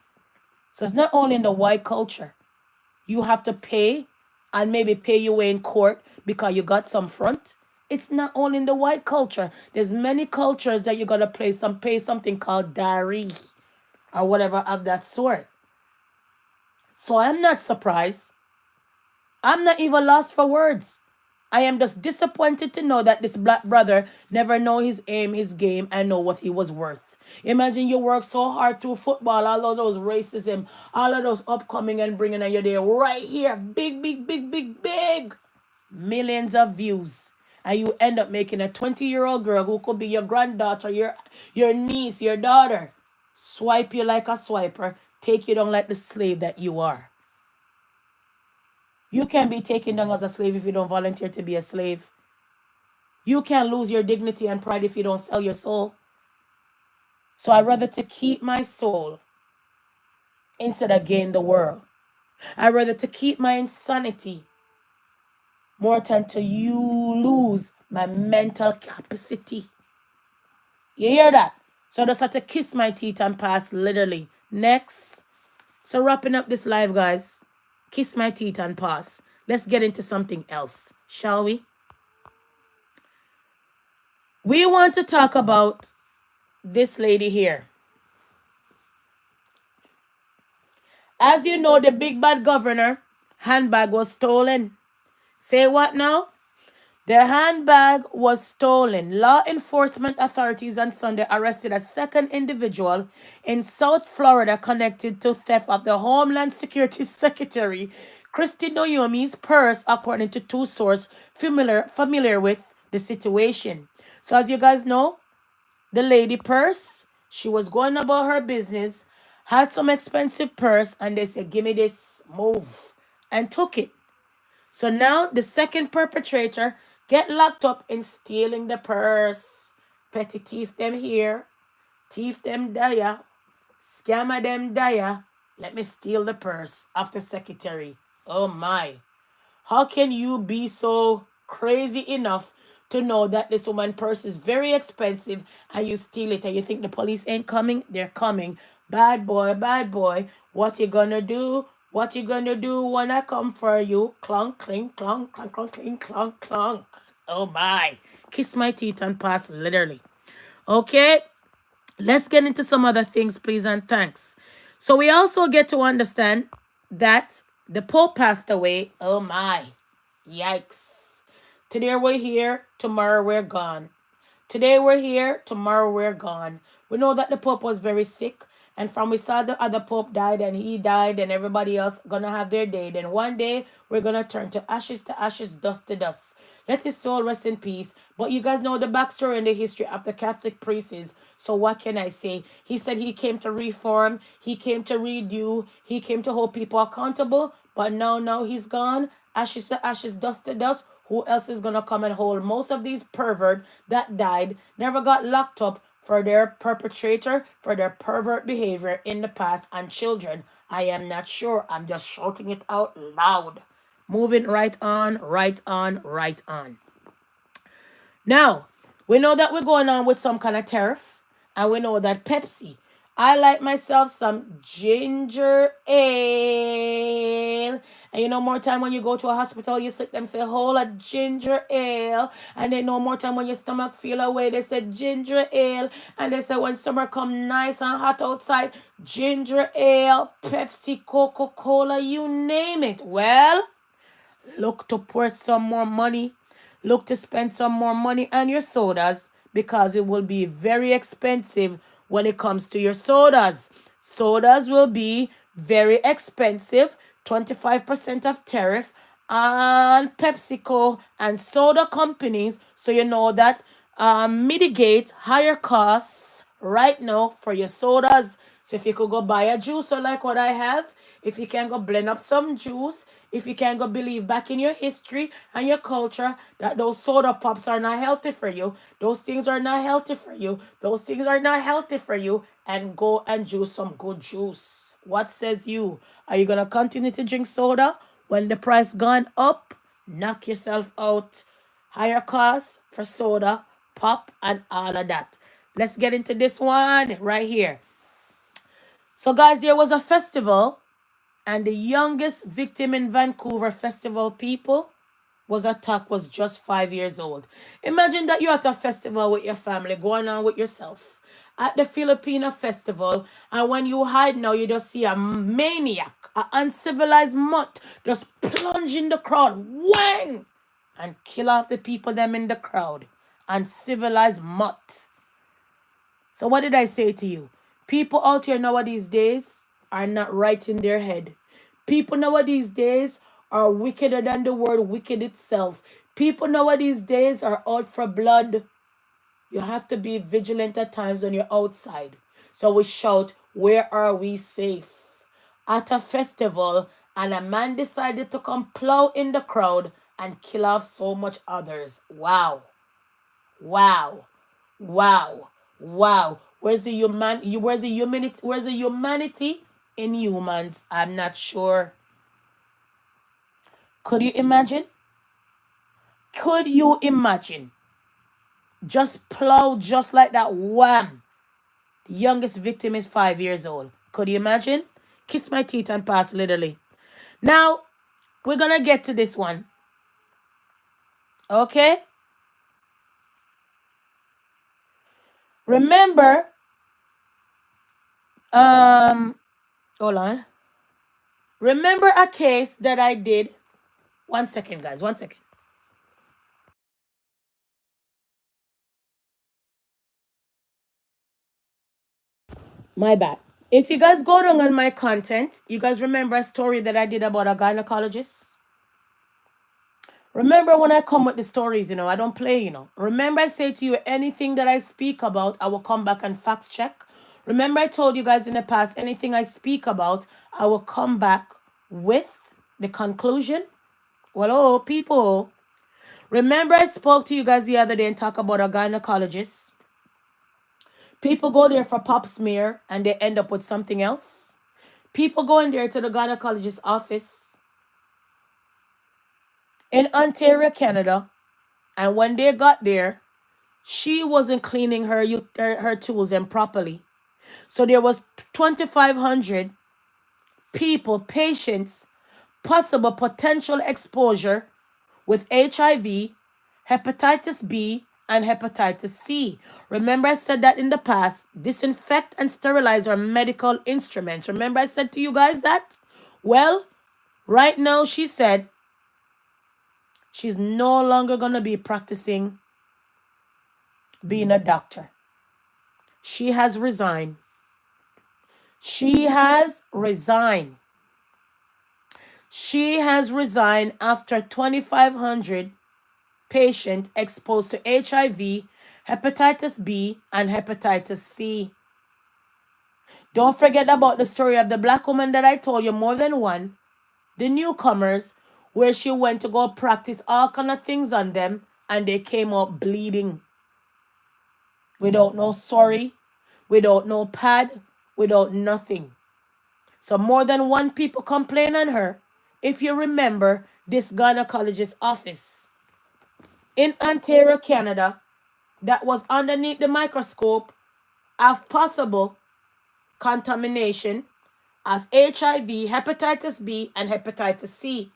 So it's not only in the white culture. You have to pay and maybe pay your way in court because you got some front. It's not only in the white culture. There's many cultures that you got to pay something called dowry or whatever of that sort. So I'm not surprised. I'm not even lost for words. I am just disappointed to know that this black brother never know his aim, his game, and know what he was worth. Imagine you work so hard through football, all of those racism, all of those upcoming and bringing, and you're there right here, big, big, big, big, big, millions of views. And you end up making a 20-year-old girl who could be your granddaughter, your niece, your daughter, swipe you like a swiper, take you down like the slave that you are. You can be taken down as a slave if you don't volunteer to be a slave. You can lose your dignity and pride if you don't sell your soul. So I'd rather to keep my soul instead of gain the world. I'd rather to keep my insanity more than to you lose my mental capacity. You hear that? So I just have to kiss my teeth and pass, literally. Next. So wrapping up this live, guys. Kiss my teeth and pass. Let's get into something else, shall we? We want to talk about this lady here. As you know, the big bad governor handbag was stolen. Say what now? The handbag was stolen. Law enforcement authorities on Sunday arrested a second individual in South Florida connected to theft of the Homeland Security Secretary Kristi Noemi's purse, according to two sources familiar with the situation. So as you guys know, the lady purse, she was going about her business, had some expensive purse, and they said, give me this, move, and took it. So now the second perpetrator get locked up in stealing the purse. Petty thief them here, thief them there, Scammer them dire. Let me steal the purse of the secretary. Oh my. How can you be so crazy enough to know that this woman's purse is very expensive and you steal it and you think the police ain't coming? They're coming. Bad boy, what you gonna do? What you gonna do when I come for you? Clunk, clink, clunk, clunk, clunk, clink, clunk, clunk. Oh my. Kiss my teeth and pass, literally. Okay, let's get into some other things, please, and thanks. So we also get to understand that the Pope passed away. Oh my. Yikes. Today we're here, tomorrow we're gone. Today we're here, tomorrow we're gone. We know that the Pope was very sick, and from we saw the other Pope died and he died and everybody else gonna have their day. Then one day we're gonna turn to ashes, dust to dust. Let his soul rest in peace. But you guys know the backstory and the history of the Catholic priests. So what can I say? He said he came to reform, he came to redo, he came to hold people accountable. But now he's gone. Ashes to ashes, dust to dust. Who else is going to come and hold? Most of these pervert that died never got locked up for their perpetrator, for their pervert behavior in the past, and children. I am not sure. I'm just shouting it out loud. Moving right on, right on, right on. Now, we know that we're going on with some kind of tariff, and we know that Pepsi. I like myself some ginger ale. And you know, more time when you go to a hospital, you sit them say, whole a ginger ale. And they know more time when your stomach feel away, they say ginger ale. And they say when summer come nice and hot outside, ginger ale, Pepsi, Coca-Cola, you name it. Well, look to pour some more money. Look to spend some more money on your sodas because it will be very expensive when it comes to your sodas. Sodas will be very expensive, 25% of tariff on PepsiCo and soda companies. So you know that mitigate higher costs right now for your sodas. So if you could go buy a juicer like what I have, if you can go blend up some juice, if you can go believe back in your history and your culture that those soda pops are not healthy for you, those things are not healthy for you, those things are not healthy for you, and go and juice some good juice. What says you? Are you gonna continue to drink soda when the price gone up? Knock yourself out. Higher costs for soda, pop, and all of that. Let's get into this one right here. So, guys, there was a festival, and the youngest victim in Vancouver festival people was attacked was just 5 years old. Imagine that you're at a festival with your family, going on with yourself. At the Filipino festival, and when you hide now, you just see a maniac, an uncivilized mutt, just plunge in the crowd, whang, and kill off the people them in the crowd. Uncivilized mutt. So what did I say to you? People out here nowadays days are not right in their head. People nowadays days are wickeder than the word wicked itself. People nowadays days are out for blood. You have to be vigilant at times when you're outside. So we shout, where are we safe? At a festival, and a man decided to come plow in the crowd and kill off so much others. Wow. Wow. Wow. Wow. Where's the humanity? Where's the humanity in humans? I'm not sure. Could you imagine? Could you imagine? Just plow just like that. Wham. The youngest victim is 5 years old. Could you imagine? Kiss my teeth and pass, literally. Now, we're gonna get to this one. Okay? Remember, hold on. Remember a case that I did. 1 second, guys. 1 second. My bad. If you guys go down on my content, you guys remember a story that I did about a gynecologist? Remember when I come with the stories, I don't play, Remember I say to you, anything that I speak about, I will come back and fact check. Remember I told you guys in the past, anything I speak about, I will come back with the conclusion. Well, oh, people. Remember I spoke to you guys the other day and talk about a gynecologist. People go there for pap smear and they end up with something else. People go in there to the gynecologist's office in Ontario, Canada, and when they got there, she wasn't cleaning her tools improperly. So there was 2,500 people, patients, possible potential exposure with HIV, hepatitis B, and hepatitis C. Remember I said that in the past, disinfect and sterilize our medical instruments. Remember I said to you guys that? Well, right now she said she's no longer going to be practicing being a doctor. She has resigned. She has resigned. She has resigned after 2,500 patients exposed to HIV, hepatitis B, and hepatitis C. Don't forget about the story of the black woman that I told you, more than one, the newcomers, where she went to go practice all kind of things on them, and they came out bleeding. Without no sorry, without no pad, without nothing. So more than one people complain on her. If you remember this gynecologist's office in Ontario, Canada, that was underneath the microscope of possible contamination of HIV, hepatitis B, and hepatitis C.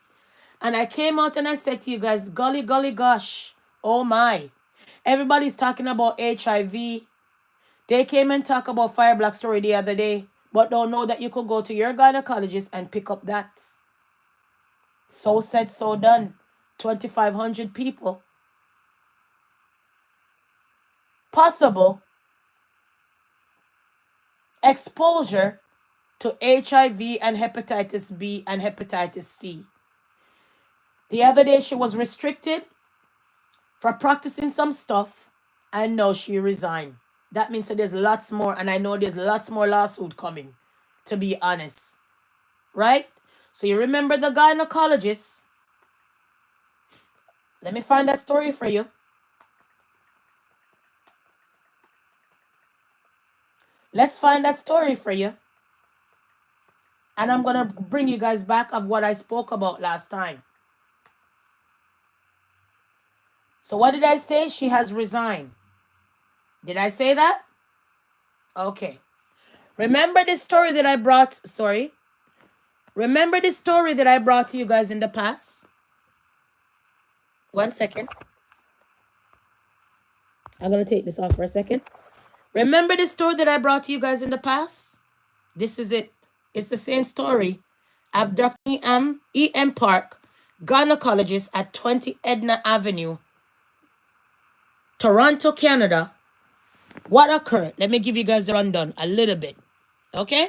And I came out and I said to you guys, golly, golly, gosh, oh my. Everybody's talking about HIV. They came and talked about Fire Black story the other day, but don't know that you could go to your gynecologist and pick up that. So said, so done. 2,500 people. Possible exposure to HIV and hepatitis B and hepatitis C. The other day she was restricted for practicing some stuff, and now she resigned. That means that there's lots more, and I know there's lots more lawsuit coming, to be honest. Right? So you remember the gynecologist. Let me find that story for you. Let's find that story for you. And I'm going to bring you guys back of what I spoke about last time. So what did I say? She has resigned. Did I say that? Okay. Remember this story that I brought, Remember this story that I brought to you guys in the past? 1 second. I'm going to take this off for a second. Remember this story that I brought to you guys in the past? This is it. It's the same story of Dr. E.M. Park, gynecologist at 20 Edna Avenue, Toronto, Canada. What occurred? Let me give you guys a rundown a little bit. Okay?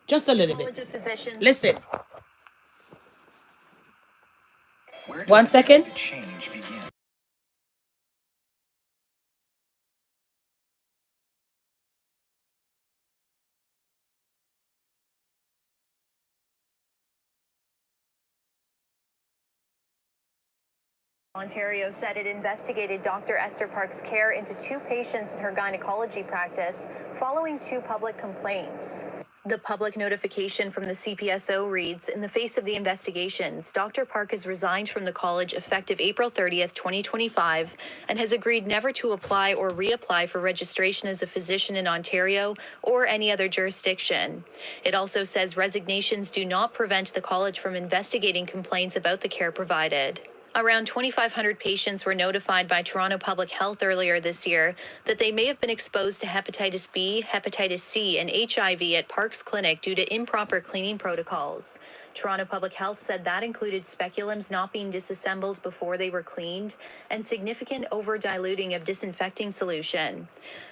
Just a little bit. Listen. 1 second. Change begin. Ontario said it investigated Dr. Esther Park's care into 2 patients in her gynecology practice following 2 public complaints. The public notification from the CPSO reads, in the face of the investigations, Dr. Park has resigned from the college effective April 30th, 2025, and has agreed never to apply or reapply for registration as a physician in Ontario or any other jurisdiction. It also says resignations do not prevent the college from investigating complaints about the care provided. Around 2,500 patients were notified by Toronto Public Health earlier this year that they may have been exposed to hepatitis B, hepatitis C, and HIV at Park's clinic due to improper cleaning protocols. Toronto Public Health said that included speculums not being disassembled before they were cleaned and significant over-diluting of disinfecting solution.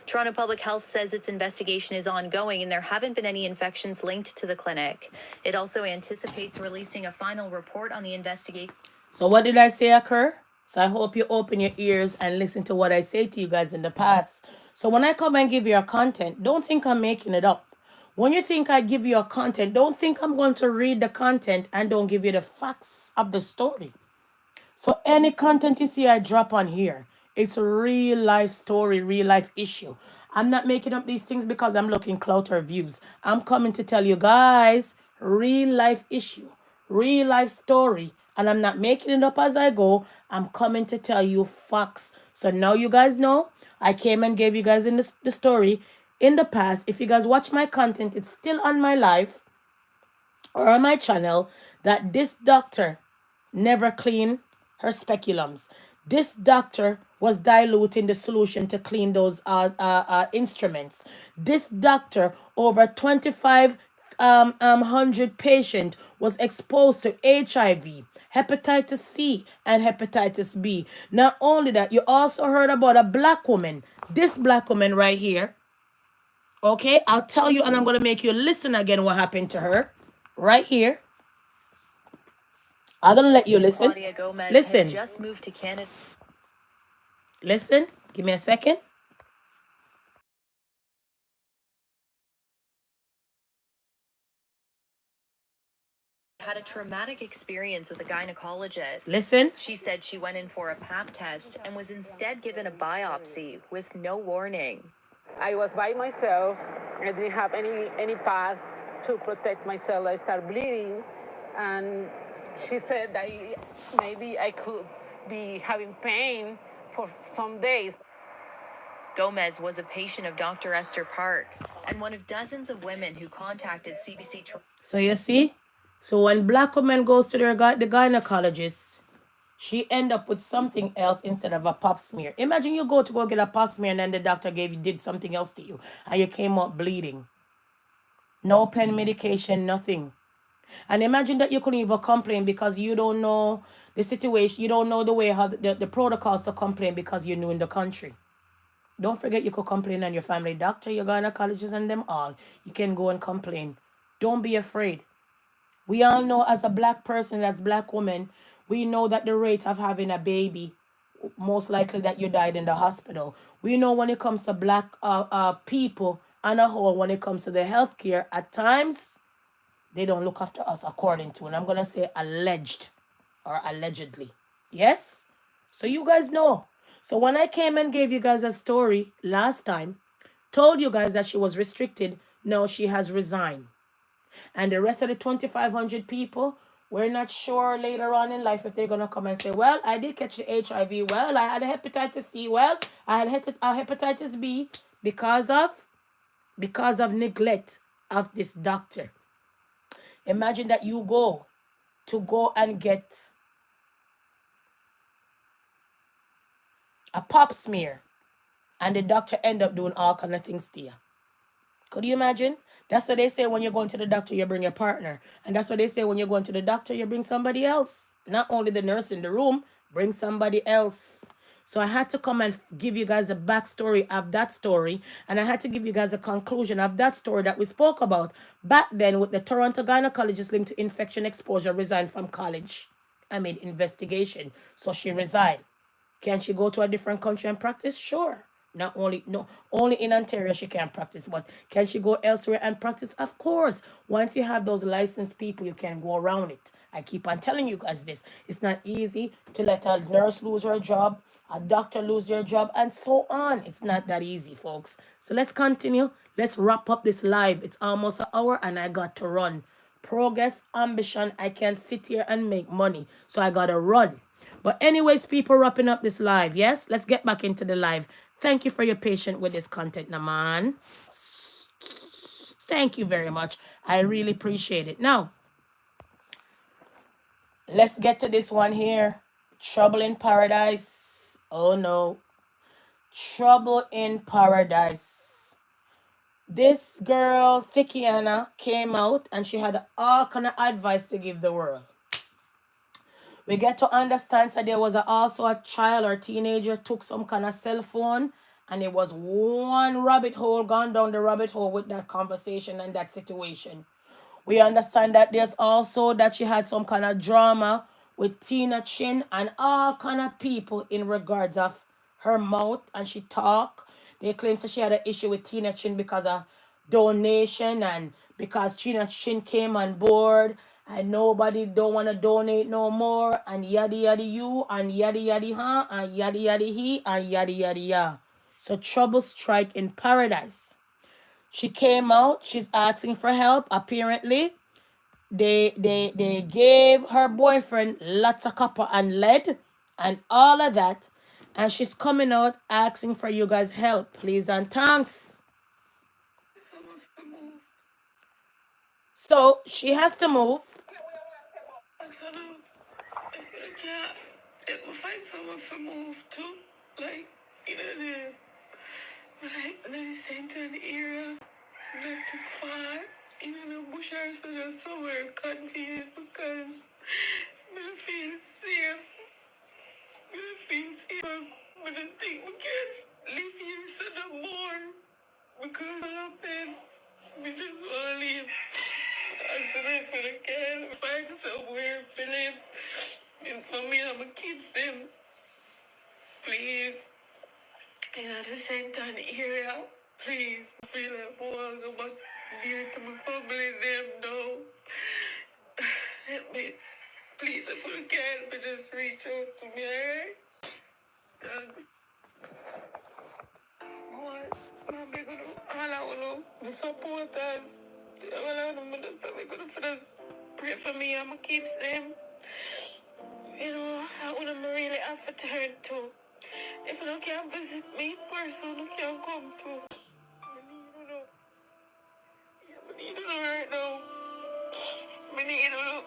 Toronto Public Health says its investigation is ongoing and there haven't been any infections linked to the clinic. It also anticipates releasing a final report on the investigation. So what did I say occur? So I hope you open your ears and listen to what I say to you guys in the past. So when I come and give you a content, don't think I'm making it up. When you think I give you a content, don't think I'm going to read the content and don't give you the facts of the story. So any content you see I drop on here, it's a real life story, real life issue. I'm not making up these things because I'm looking clout or views. I'm coming to tell you guys real life issue, real life story. And I'm not making it up as I go. I'm coming to tell you facts. So now you guys know I came and gave you guys in the story in the past. If you guys watch my content, it's still on my life or on my channel that this doctor never cleaned her speculums. This doctor was diluting the solution to clean those instruments. This doctor, over 25 hundred patient was exposed to HIV, hepatitis C, and hepatitis B. Not only that, you also heard about a black woman. This black woman right here. Okay, I'll tell you, and I'm gonna make you listen again what happened to her. Right here. I'm gonna let you listen. Claudia Gomez Listen. had just moved to Canada. Listen. Give me a second. Had a traumatic experience with a gynecologist. Listen. She said she went in for a pap test and was instead given a biopsy with no warning. I was by myself. I didn't have any path to protect myself. I started bleeding, and she said that maybe I could be having pain for some days. Gomez was a patient of Dr. Esther Park and one of dozens of women who contacted CBC. So you see? So when black woman goes to the gynecologist, she end up with something else instead of a pap smear. Imagine you go get a pap smear and then the doctor did something else to you and you came out bleeding. No pain medication, nothing. And imagine that you couldn't even complain because you don't know the situation. You don't know the way how the protocols to complain because you're new in the country. Don't forget you could complain on your family doctor, your gynecologist, and them all. You can go and complain. Don't be afraid. We all know as a black person, as black woman, we know that the rate of having a baby, most likely that you died in the hospital. We know when it comes to black people on a whole, when it comes to the healthcare, at times, they don't look after us according to, and I'm going to say alleged or allegedly. Yes? So you guys know. So when I came and gave you guys a story last time, told you guys that she was restricted, now she has resigned. And the rest of the 2,500 people, we're not sure later on in life if they're going to come and say, well, I did catch the HIV. Well, I had a hepatitis C. Well, I had a hepatitis B because of neglect of this doctor. Imagine that you go and get a pap smear and the doctor end up doing all kind of things to you. Could you imagine? That's what they say when you're going to the doctor, you bring your partner. And that's what they say when you're going to the doctor, you bring somebody else. Not only the nurse in the room, bring somebody else. So I had to come and give you guys a backstory of that story. And I had to give you guys a conclusion of that story that we spoke about back then with the Toronto gynecologist linked to infection exposure resigned from college. I made investigation. So she resigned. Can she go to a different country and practice? Sure. Only in Ontario she can practice, but can she go elsewhere and practice? Of course. Once you have those licensed people, you can go around it. I keep on telling you guys this. It's not easy to let a nurse lose her job, a doctor lose their job, and so on. It's not that easy, folks. So let's continue. Let's wrap up this live. It's almost an hour and I got to run. Progress, ambition. I can't sit here and make money. So I got to run. But anyways, people, wrapping up this live. Yes, let's get back into the live. Thank you for your patience with this content, Naman. Thank you very much. I really appreciate it. Now, let's get to this one here. Trouble in Paradise. Oh, no. Trouble in Paradise. This girl, Thickiana, came out and she had all kind of advice to give the world. We get to understand that there was also a child or teenager took some kind of cell phone and it was one rabbit hole gone down the rabbit hole with that conversation and that situation. We understand that there's also that she had some kind of drama with Tina Chin and all kind of people in regards of her mouth and she talk. They claim that she had an issue with Tina Chin because of donation and because Tina Chin came on board and nobody don't want to donate no more and yada yada you and yada yada huh and yada yada he and yada yada ya. So trouble strike in paradise. She came out. She's asking for help. Apparently, they gave her boyfriend lots of copper and lead and all of that. And she's coming out asking for you guys' help, please and thanks. So she has to move. It will find someone for move too. Like, the center era, not too far. The bush are just somewhere confused because I feel safe. I feel safe. But I think we can't live here so no more because of happened. We just want to live. I said if I can find somewhere to live. And for me and my kids, them, please. The St. Anne area, please. I feel like I want to go back here to my family, them, no. Help me. Please, if you can, but just reach out to me, alright? Thanks. What? I'm big on all I want to support us. All I want to say, we're going to pray for me and my kids, them. I want to really have to turn to. If you can't visit me in person, you can't come to. I need to know right now. I need to know.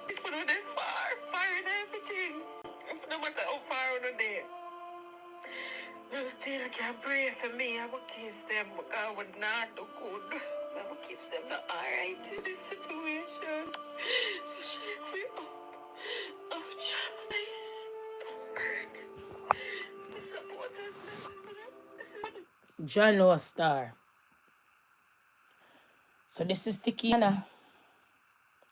If you know this far and everything. If no matter how far you're there. You still can't pray for me. I'm going to kiss them because I would not do good. I'm going to kiss them not alright in this situation. Shake me up. I'm traumatized. Don't hurt. The supporters. John Noah Star. So this is Tikiana.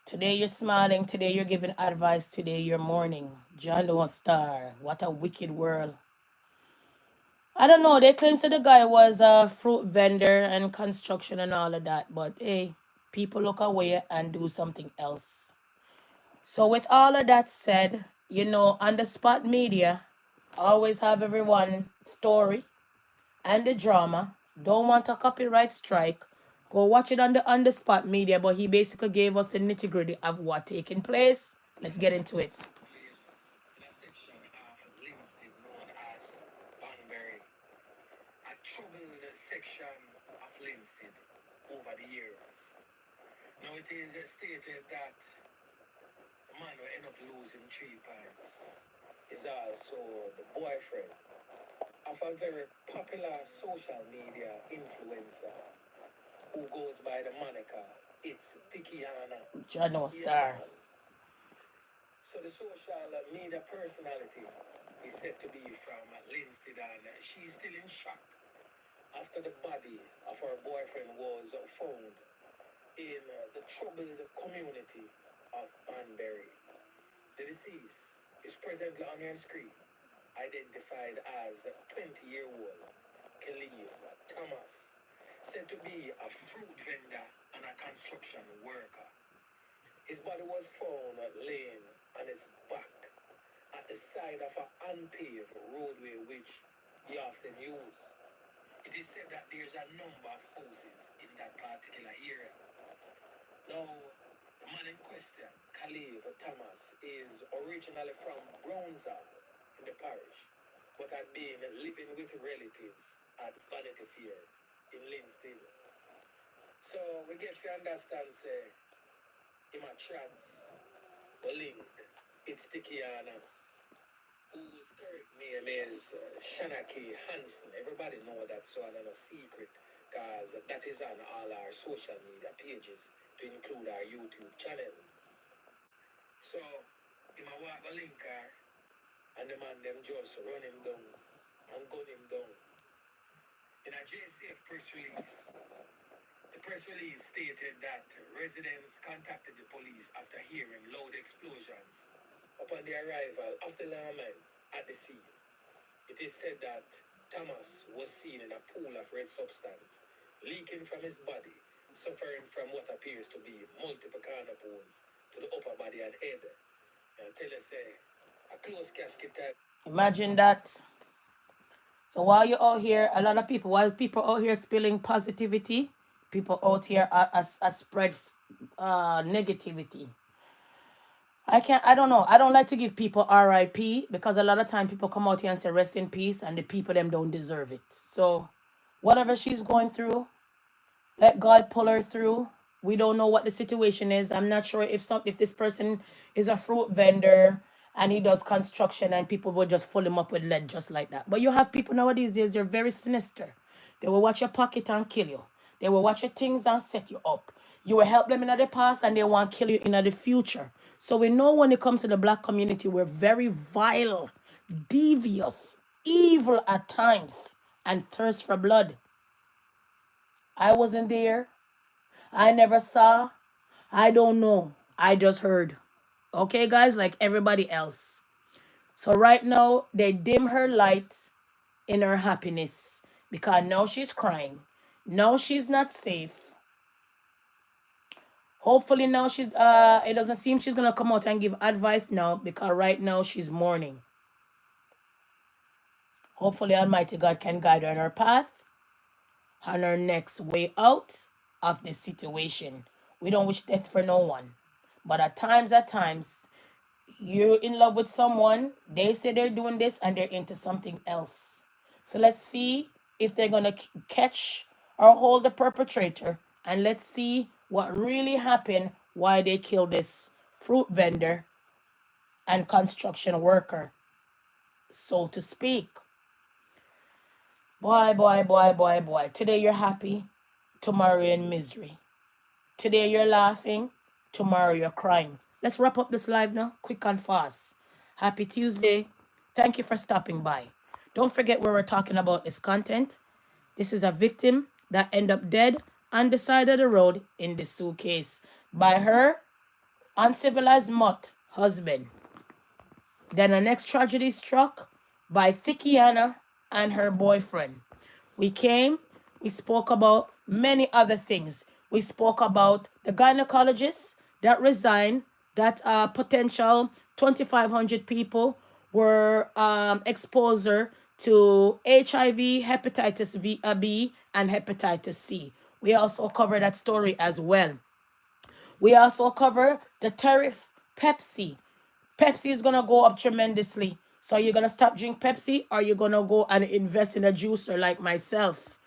Today you're smiling. Today you're giving advice. Today you're mourning. John Noah Star. What a wicked world. I don't know. They claim that the guy was a fruit vendor and construction and all of that. But hey, people look away and do something else. So with all of that said, on the spot media, always have everyone story and the drama. Don't want a copyright strike. Go watch it on the spot media. But he basically gave us the nitty gritty of what taking place. Let's get into it. Troubled section of Linstead over the years. Now it is stated that the man who end up losing 3 points is also the boyfriend of a very popular social media influencer who goes by the moniker It's Tikiana. John Star. So the social media personality is said to be from Linstead and she's still in shock after the body of her boyfriend was found in the troubled community of Banbury. The deceased is presently on your screen, identified as 20-year-old Khalif Thomas, said to be a fruit vendor and a construction worker. His body was found laying on its back at the side of an unpaved roadway which he often used. It is said that there's a number of houses in that particular area. Now, the man in question, Khalif Thomas, is originally from Brownsall in the parish, but had been living with relatives at Vanity Fair in Linstead. So we get to understand, say, him a trans, the link, it's Tikiana, whose correct name is Shanaki Hansen. Everybody know that, so I'm not a secret, because that is on all our social media pages, to include our YouTube channel. So, him a walk a link her, and the man them just run him down and gun him down. In a JCF press release, the press release stated that residents contacted the police after hearing loud explosions upon the arrival of the lawman at the scene. It is said that Thomas was seen in a pool of red substance leaking from his body, suffering from what appears to be multiple corner wounds to the upper body and head. And tell us, a closed casket type. Imagine that. So while you're out here, a lot of people, while people out here spilling positivity, people out here are spread negativity. I don't know. I don't like to give people RIP because a lot of time people come out here and say rest in peace and the people them don't deserve it. So whatever she's going through, let God pull her through. We don't know what the situation is. I'm not sure if this person is a fruit vendor and he does construction and people will just fill him up with lead just like that. But you have people nowadays, they're very sinister. They will watch your pocket and kill you. They will watch your things and set you up. You will help them in the past and they want to kill you in the future. So we know when it comes to the black community, we're very vile, devious, evil at times, and thirst for blood. I wasn't there. I never saw. I don't know. I just heard. Okay, guys, like everybody else. So right now, they dim her light in her happiness because now she's crying. Now she's not safe. Hopefully now it doesn't seem she's gonna come out and give advice now because right now she's mourning. Hopefully Almighty God can guide her on her path, on her next way out of this situation. We don't wish death for no one. But at times, you're in love with someone, they say they're doing this and they're into something else. So let's see if they're going to catch or hold the perpetrator. And let's see what really happened, why they killed this fruit vendor and construction worker, so to speak. Boy. Today you're happy, tomorrow you're in misery. Today you're laughing, tomorrow you're crying. Let's wrap up this live now, quick and fast. Happy Tuesday. Thank you for stopping by. Don't forget where we're talking about this content. This is a victim that ended up dead on the side of the road in the suitcase by her uncivilized mutt husband. Then the next tragedy struck by Thickiana and her boyfriend. We spoke about many other things. We spoke about the gynecologist that resigned, that potential 2,500 people were exposure to HIV, hepatitis B, and hepatitis C. We also covered that story as well. We also cover the tariff Pepsi. Pepsi is going to go up tremendously. So you're going to stop drink Pepsi or you're going to go and invest in a juicer like myself.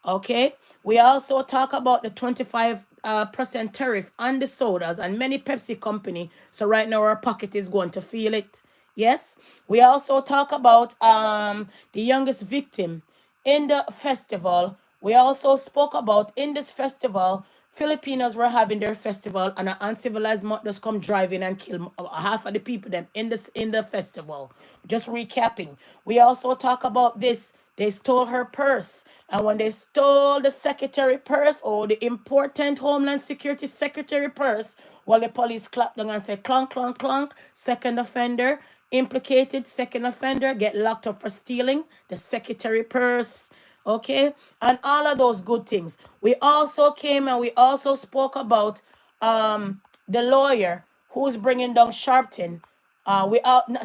Okay. We also talk about the 25% tariff on the sodas and many Pepsi company. So right now our pocket is going to feel it. Yes. We also talk about the youngest victim in the festival. We also spoke about in this festival, Filipinos were having their festival and an uncivilized mothers come driving and kill half of the people them in the festival. Just recapping. We also talk about this. They stole her purse. And when they stole the secretary purse or the important Homeland Security secretary purse, well, the police clapped down and said, clunk, clunk, clunk, second offender, implicated second offender, get locked up for stealing the secretary purse. Okay, and all of those good things. We also came and we also spoke about the lawyer who's bringing down Sharpton. We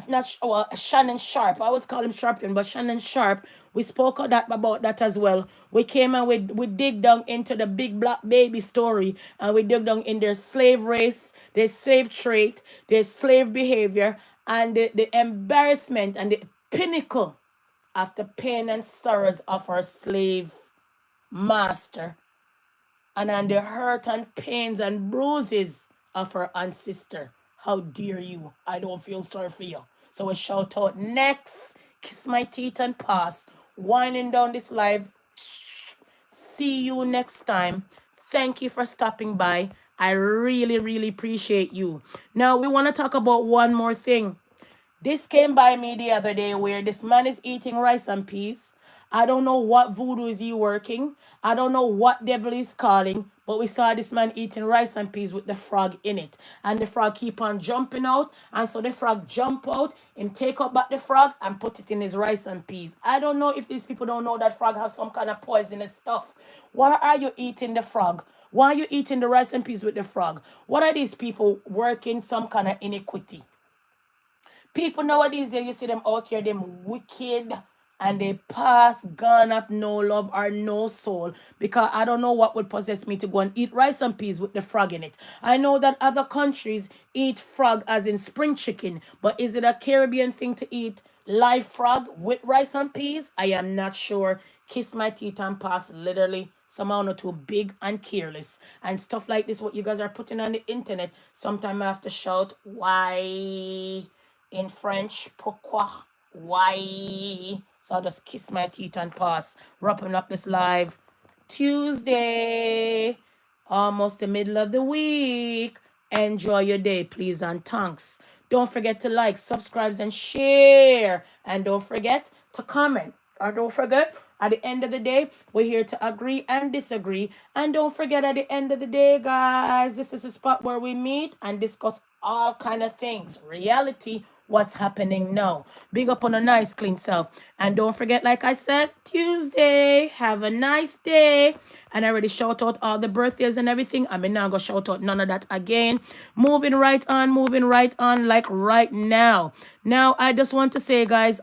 not well, Shannon Sharp. I always call him Sharpton, but Shannon Sharp. We spoke about that as well. We came and we dig down into the big black baby story, and we dig down in their slave race, their slave trade, their slave behavior, and the embarrassment and the pinnacle of the pain and sorrows of our slave master, and on the hurt and pains and bruises of her ancestor. How dare you? I don't feel sorry for you. So we shout out next. Kiss my teeth and pass. Winding down this live. See you next time. Thank you for stopping by. I really appreciate you. Now we want to talk about one more thing. This came by me the other day where this man is eating rice and peas. I don't know what voodoo is he working. I don't know what devil he's calling. But we saw this man eating rice and peas with the frog in it. And the frog keep on jumping out. And so the frog jump out and take up back the frog and put it in his rice and peas. I don't know if these people don't know that frog have some kind of poisonous stuff. Why are you eating the frog? Why are you eating the rice and peas with the frog? What are these people working some kind of iniquity? People nowadays, you see them out here, them wicked and they pass gone of no love or no soul, because I don't know what would possess me to go and eat rice and peas with the frog in it. I know that other countries eat frog as in spring chicken, but is it a Caribbean thing to eat live frog with rice and peas? I am not sure. Kiss my teeth and pass, literally somehow not too big and careless and stuff like this what you guys are putting on the internet. Sometimes I have to shout why in French, pourquoi, why. So I'll just kiss my teeth and pass, wrapping up this live Tuesday, almost the middle of the week. Enjoy your day, please, and thanks. Don't forget to like, subscribe, and share. And don't forget to comment. And don't forget, at the end of the day, we're here to agree and disagree. And don't forget, at the end of the day, guys, this is a spot where we meet and discuss all kind of things. Reality, what's happening now. Big up on a nice, clean self. And don't forget, like I said, Tuesday, have a nice day. And I already shout out all the birthdays and everything. I mean, now I'm going to shout out none of that again. Moving right on, like right now. Now, I just want to say, guys,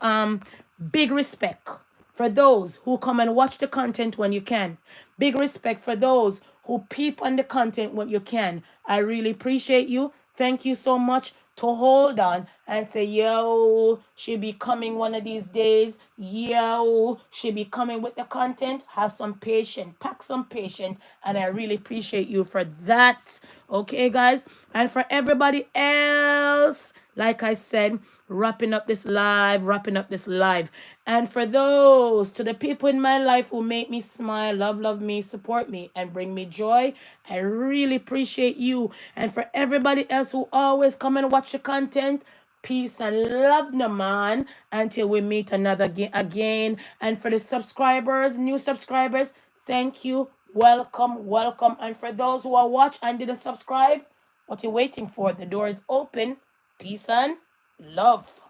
big respect for those who come and watch the content when you can. Big respect for those who peep on the content when you can. I really appreciate you. Thank you so much to hold on and say, yo, she be coming one of these days. Yo, she be coming with the content. Have some patience. Pack some patience. And I really appreciate you for that. Okay, guys? And for everybody else, like I said, wrapping up this live. And for those, to the people in my life who make me smile, love me, support me, and bring me joy, I really appreciate you. And for everybody else who always come and watch the content, peace and love, no man, until we meet another again. And for the subscribers, new subscribers, thank you. Welcome. And for those who are watch and didn't subscribe, what you waiting for? The door is open. Peace and love.